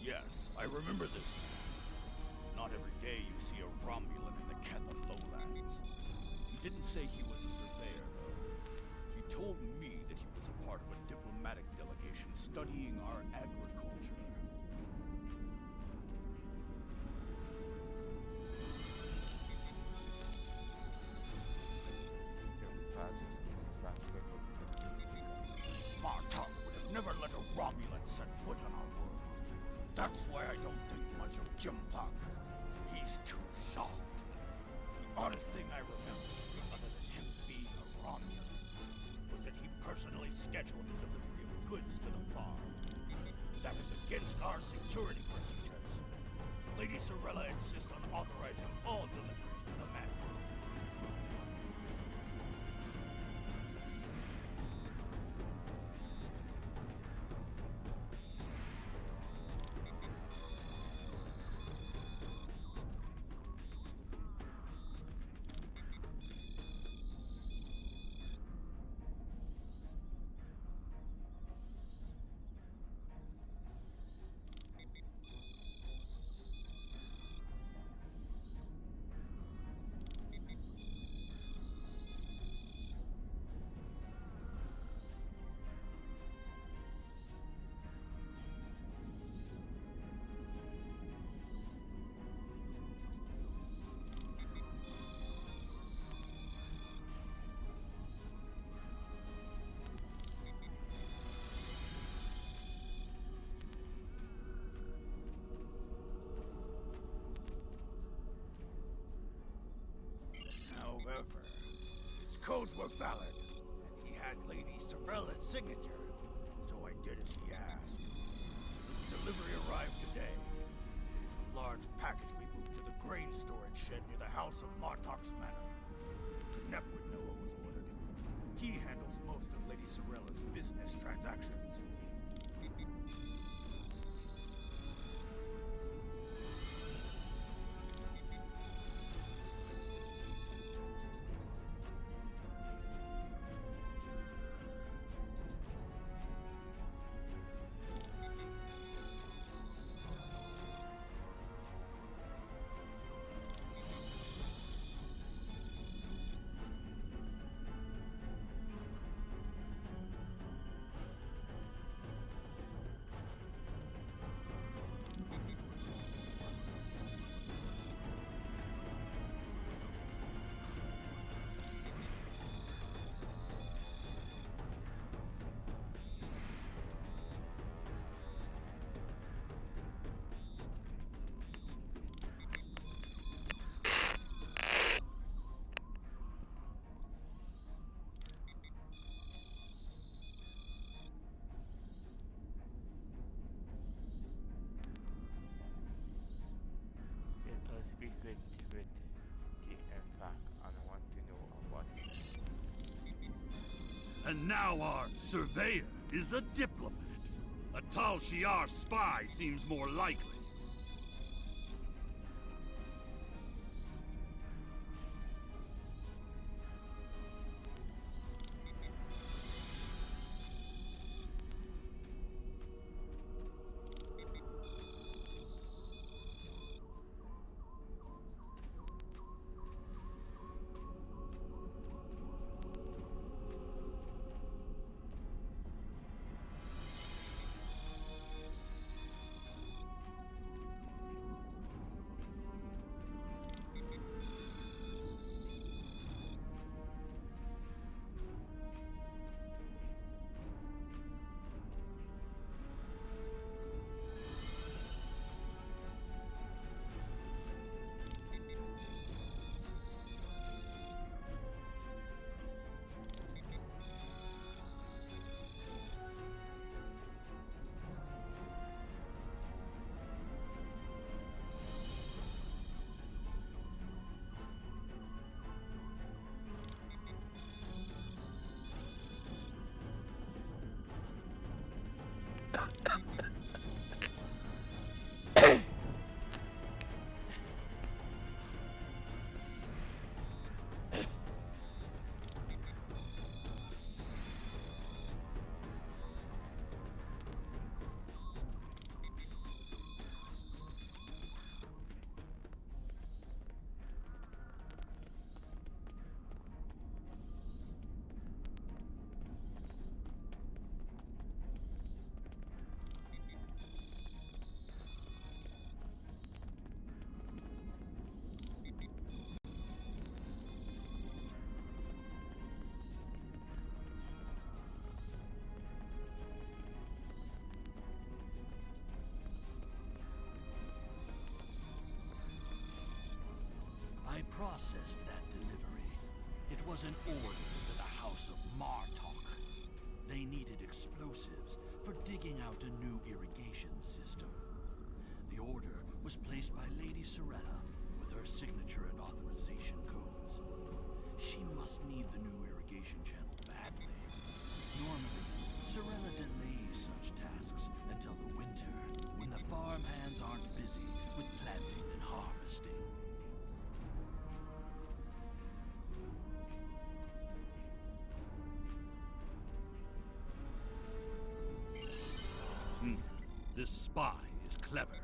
S: Yes, I remember this man. It's not every day you see a Romulan in the Ketha lowlands. He didn't say he was a surveyor, though. He told me that he was a part of a diplomatic delegation studying our agriculture.
R: Martok would have never let a Romulan set foot on our world. That's why I don't think much of Jimpak. He's too soft. The oddest thing I remember, other than him being a Romulan, was that he personally scheduled the delivery of goods to the farm. That is against our security procedures. Lady Sorella insists on authorizing all deliveries to the man. However, his codes were valid, and he had Lady Sorella's signature, so I did as he asked. The delivery arrived today. It is a large package we moved to the grain storage shed near the house of Martok's manor. Nep would know what was ordered. He handles most of Lady Sorella's business transactions.
G: And now our surveyor is a diplomat. A Tal Shiar spy seems more likely.
N: I processed that delivery. It was an order for the House of Martok. They needed explosives for digging out a new irrigation system. The order was placed by Lady Sorella with her signature and authorization codes. She must need the new irrigation channel badly. Normally, Sorella delays such tasks until the winter, when the farm hands aren't busy with planting and harvesting.
G: This spy is clever,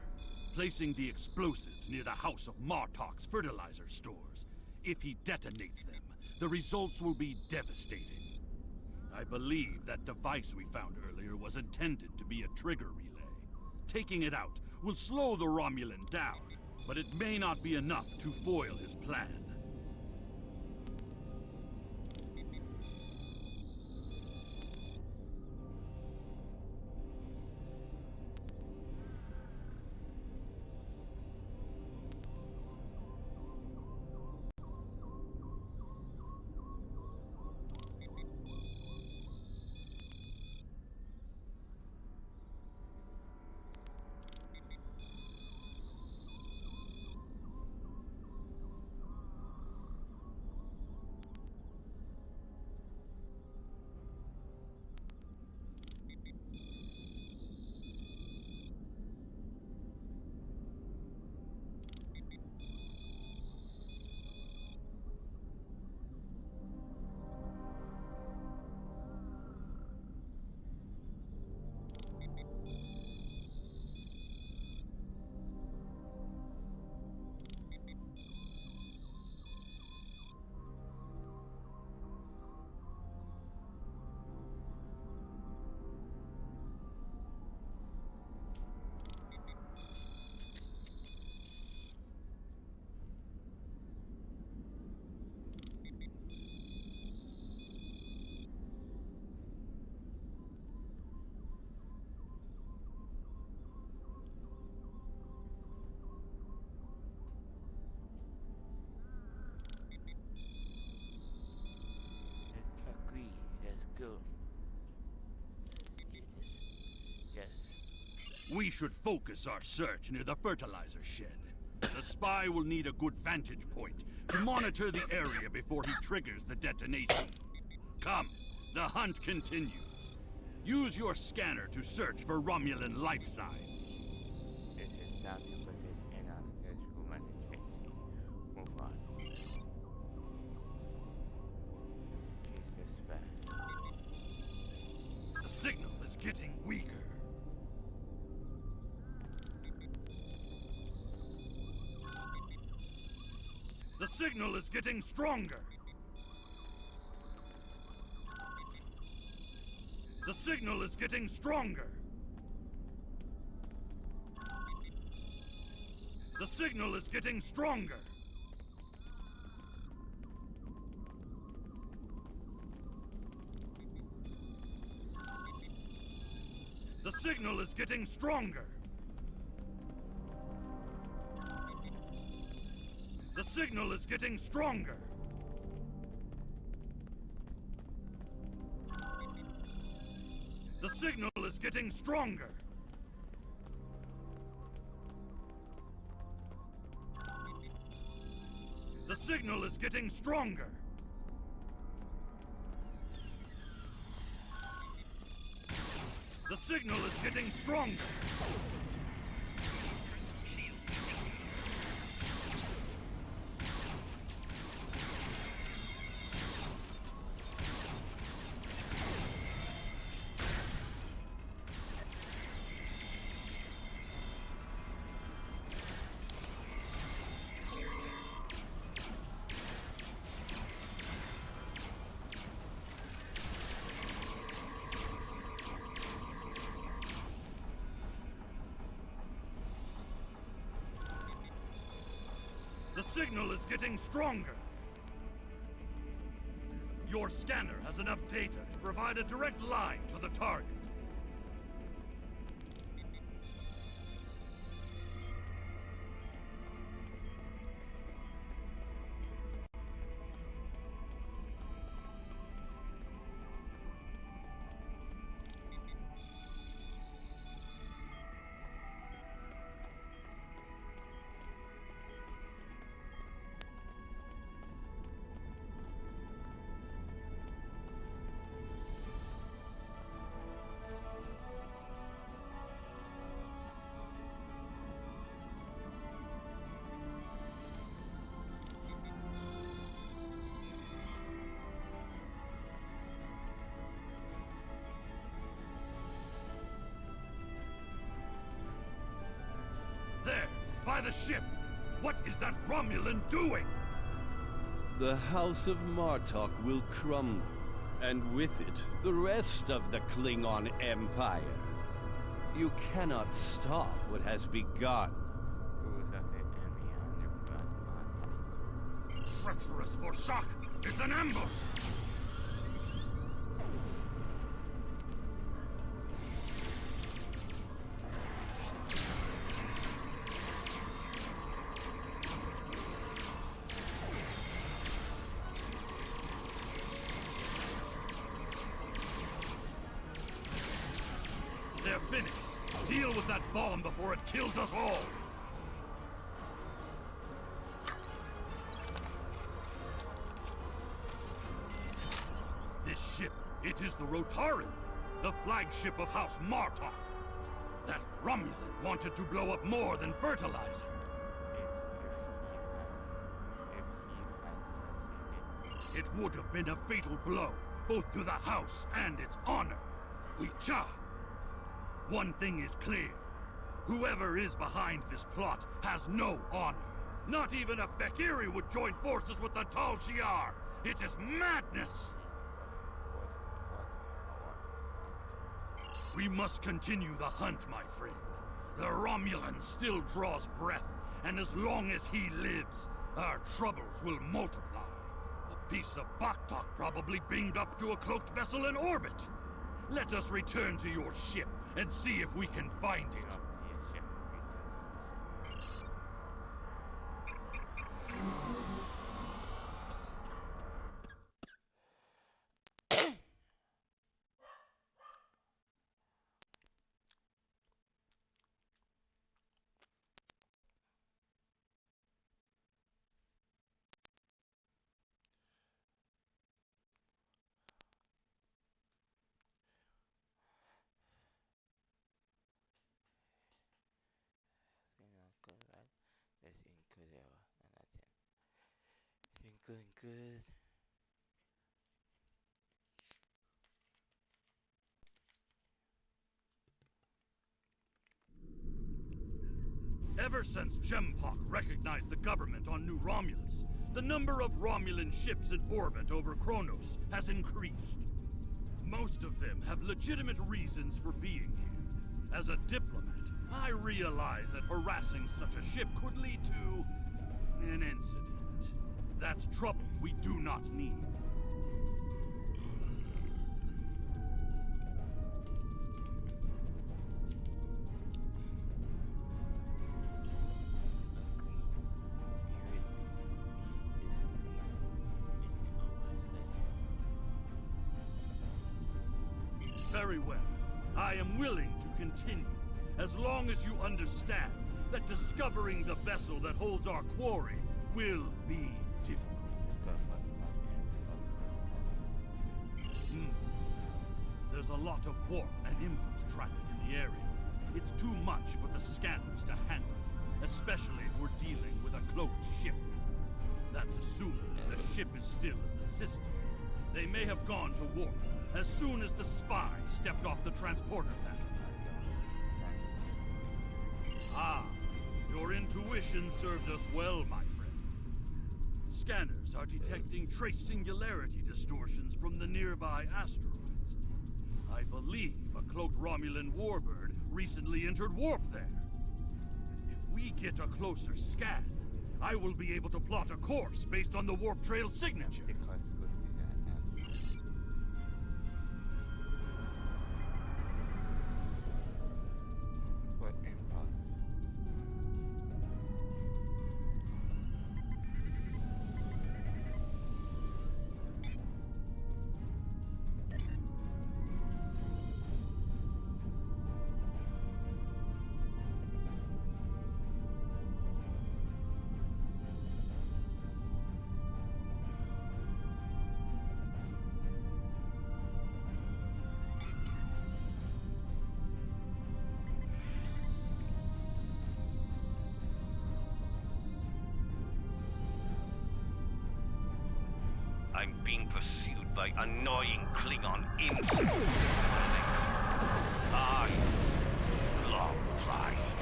G: placing the explosives near the House of Martok's fertilizer stores. If he detonates them, the results will be devastating. I believe that device we found earlier was intended to be a trigger relay. Taking it out will slow the Romulan down, but it may not be enough to foil his plan.
A: Agree. Let's go. Let's see this. Yes.
G: We should focus our search near the fertilizer shed. The spy will need a good vantage point to monitor the area before he triggers the detonation. Come, the
N: The hunt continues. Use your scanner to search for Romulan life signs.
A: It is time to put this in on this woman and Casey. Move on. Case this back.
B: The signal is getting weaker. The signal is getting stronger. The signal is getting stronger. The signal is getting stronger. The signal is getting stronger. The signal is getting stronger. The signal is getting stronger. The signal is getting stronger. The signal is getting stronger. The signal is getting stronger. Your scanner has enough data to provide a direct line to the target. There, by the ship! What is that Romulan doing?
T: The House of Martok will crumble, and with it, the rest of the Klingon Empire. You cannot stop what has begun.
B: Treacherous Vorsak! It's an ambush! They're finished. Deal with that bomb before it kills us all! This ship, it is the Rotaran, the flagship of House Martok. That Romulan wanted to blow up more than fertilizer. It would have been a fatal blow, both to the House and its honor. Wicha! One thing is clear. Whoever is behind this plot has no honor. Not even a Fekiri would join forces with the Tal Shiar. It is madness! We must continue the hunt, my friend. The Romulan still draws breath, and as long as he lives, our troubles will multiply. A piece of Baktok probably beamed up to a cloaked vessel in orbit. Let us return to your ship and see if we can find it.
A: doing good.
G: Ever since Gempok recognized the government on New Romulus, the number of Romulan ships in orbit over Kronos has increased. Most of them have legitimate reasons for being here. As a diplomat, I realize that harassing such a ship could lead to an incident. That's trouble we do not need. Very well. I am willing to continue, as long as you understand that discovering the vessel that holds our quarry will be difficult. There's a lot of warp and impulse traffic in the area. It's too much for the scanners to handle, especially if we're dealing with a cloaked ship. That's assuming the ship is still in the system. They may have gone to warp as soon as the spy stepped off the transporter pad. Ah, your intuition served us well, my friend. Scanners are detecting trace singularity distortions from the nearby asteroids. I believe a cloaked Romulan warbird recently entered warp there. If we get a closer scan, I will be able to plot a course based on the warp trail signature.
T: I'm being pursued by annoying Klingon insects. Ah, long flies.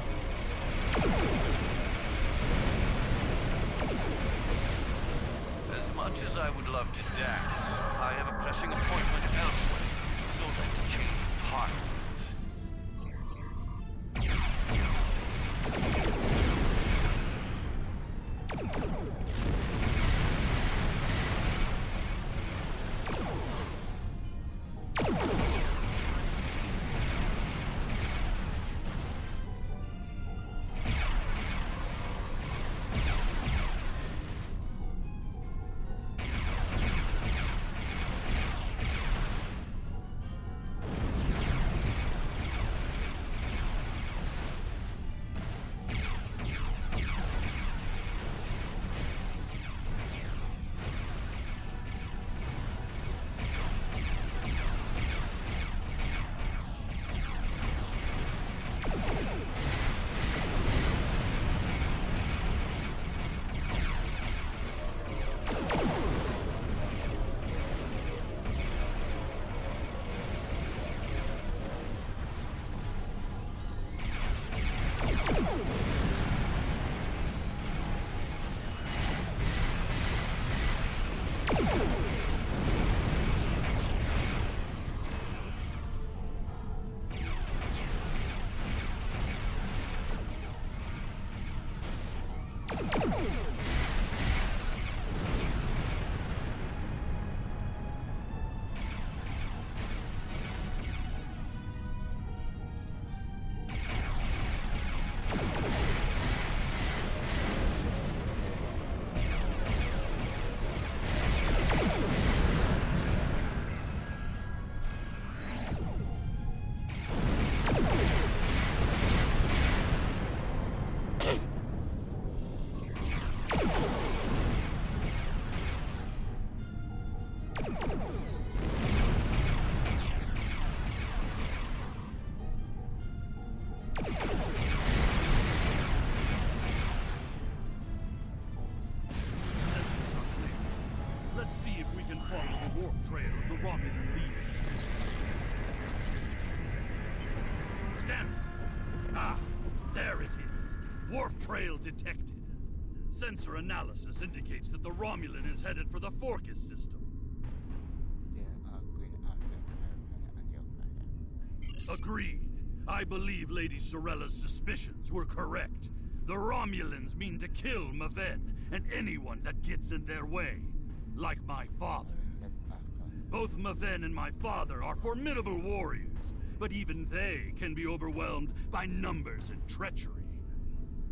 T: As much as I would love to dance, I have a pressing appointment elsewhere, so let's change partners.
G: trail of the Romulan leader. Scanning. Ah, there it is. Warp trail detected. Sensor analysis indicates that the Romulan is headed for the Forcus system. Agreed. I believe Lady Sorella's suspicions were correct. The Romulans mean to kill Maven and anyone that gets in their way. Like my father. Both Maven and my father are formidable warriors, but even they can be overwhelmed by numbers and treachery.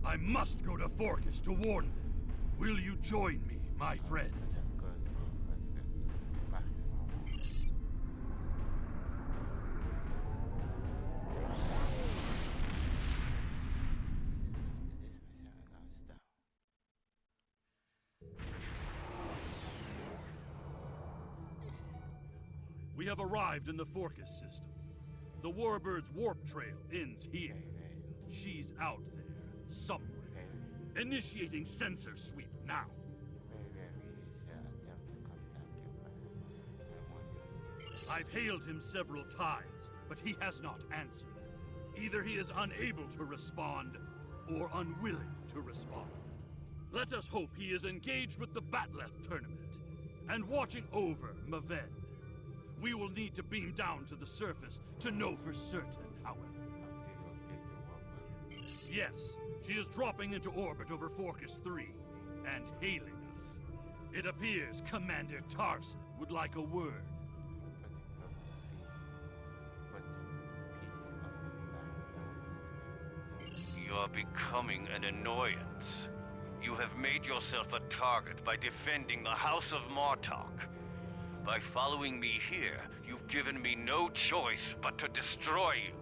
G: I must go to Forcus to warn them. Will you join me, my friend? We have arrived in the Forcus system. The Warbird's warp trail ends here. She's out there, somewhere. Initiating sensor sweep now. I've hailed him several times, but he has not answered. Either he is unable to respond, or unwilling to respond. Let us hope he is engaged with the Batleth tournament, and watching over Maven. We will need to beam down to the surface to know for certain, however. Yes, she is dropping into orbit over Forcus 3, and hailing us. It appears Commander Tarson would like a word.
T: You're becoming an annoyance. You have made yourself a target by defending the House of Martok. By following me here, you've given me no choice but to destroy you.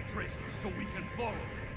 B: traces so we can follow them.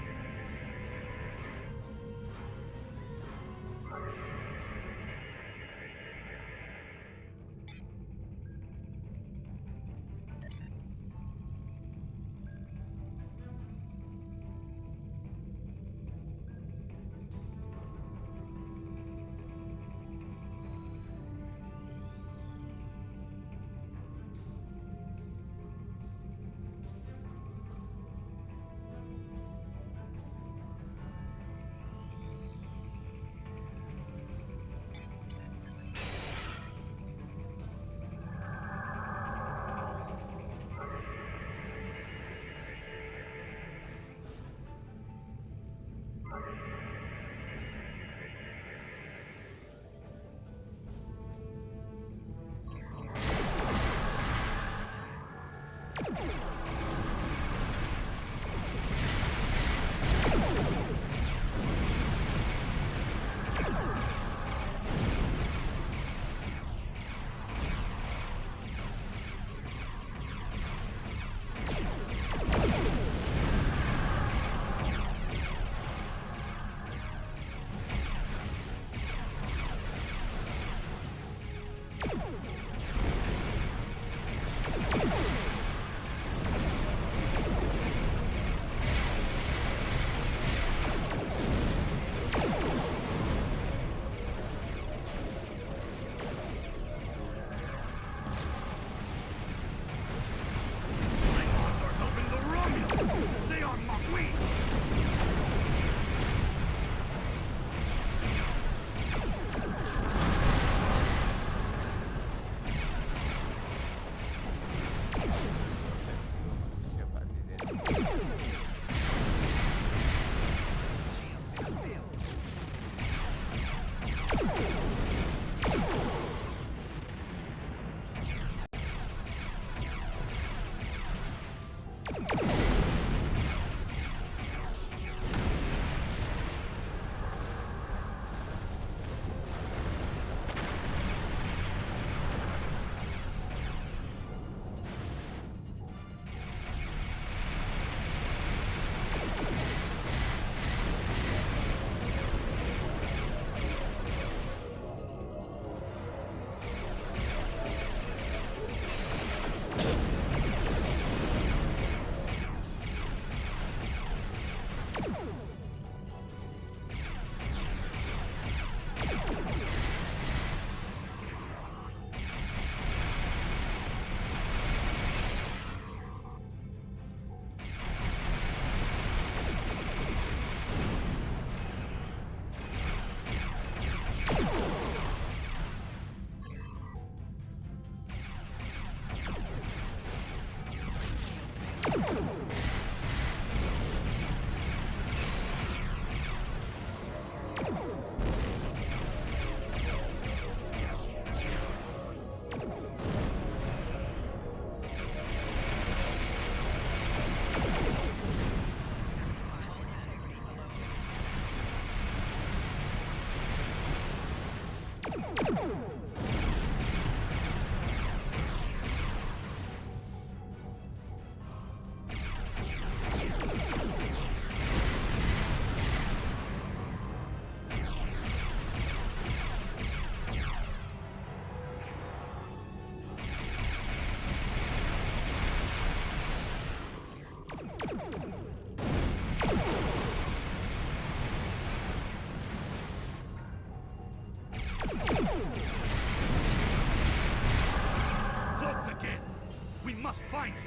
B: Find him!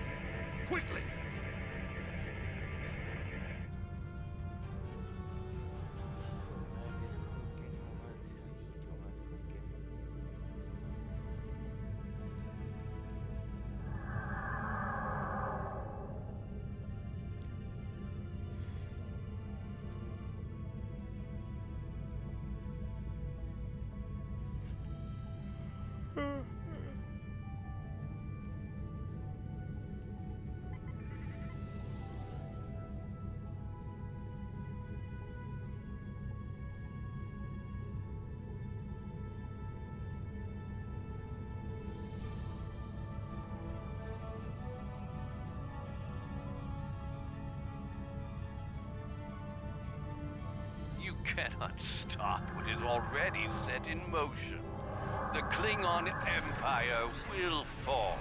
B: Quickly!
T: cannot stop what is already set in motion. The Klingon Empire will fall.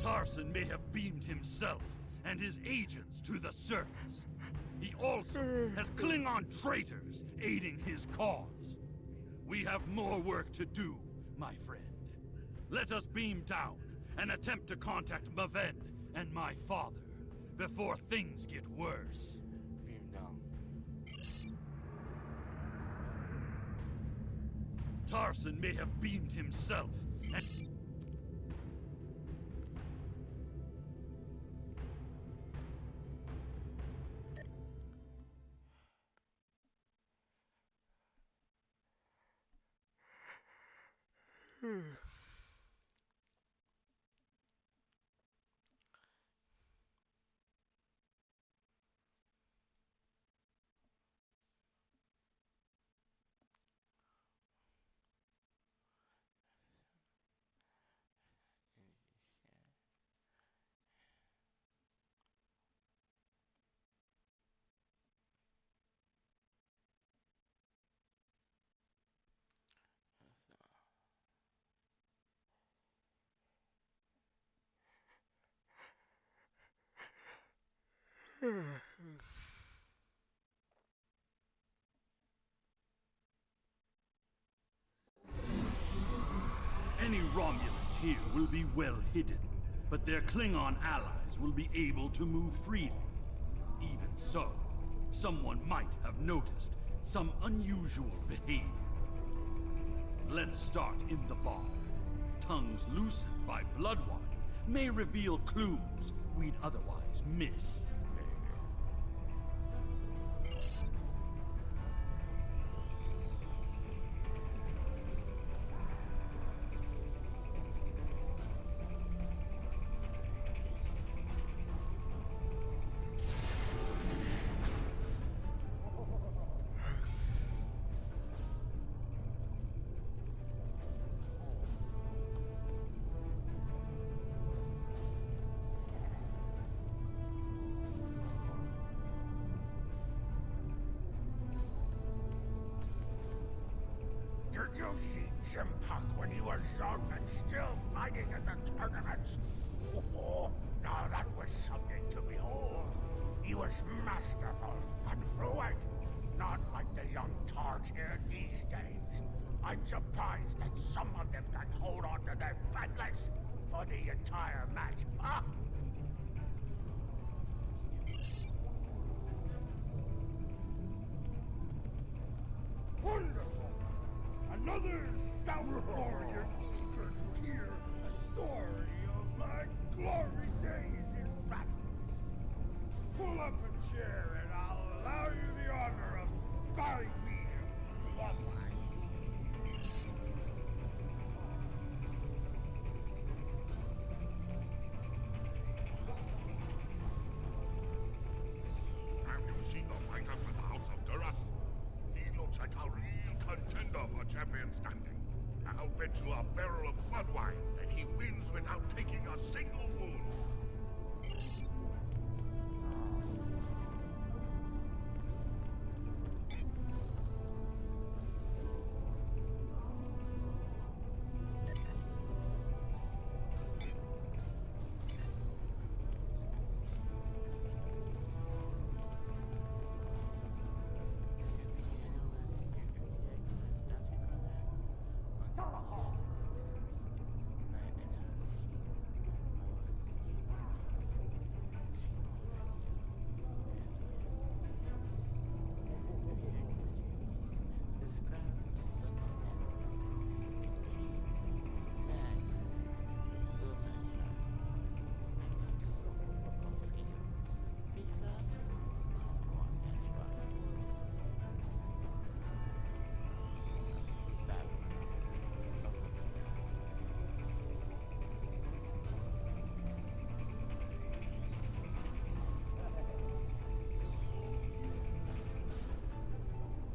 G: Tarson may have beamed himself and his agents to the surface. He also has Klingon traitors aiding his cause. We have more work to do, my friend. Let us beam down and attempt to contact Maven and my father before things get worse.
A: Beam down.
G: Tarson may have beamed himself, and... Any Romulans here will be well hidden, but their Klingon allies will be able to move freely. Even so, someone might have noticed some unusual behavior. Let's start in the bar. Tongues loosened by blood wine may reveal clues we'd otherwise miss.
C: Did you see Jim Puck when he was young and still fighting in the tournaments? Oh, now that was something to behold. He was masterful and fluent, not like the young tards here these days. I'm surprised that some of them can hold on to their paddlets for the entire match. Ah!
R: Wonderful! Another stout warrior eager to hear a story of my glory days in battle. Pull up a chair and I'll allow you the honor of guiding me in bloodline.
B: Have you seen the fighter for the House of Duras? He looks like a real contender for champion standing. I'll bet you a barrel of blood wine that he wins without taking a single wound.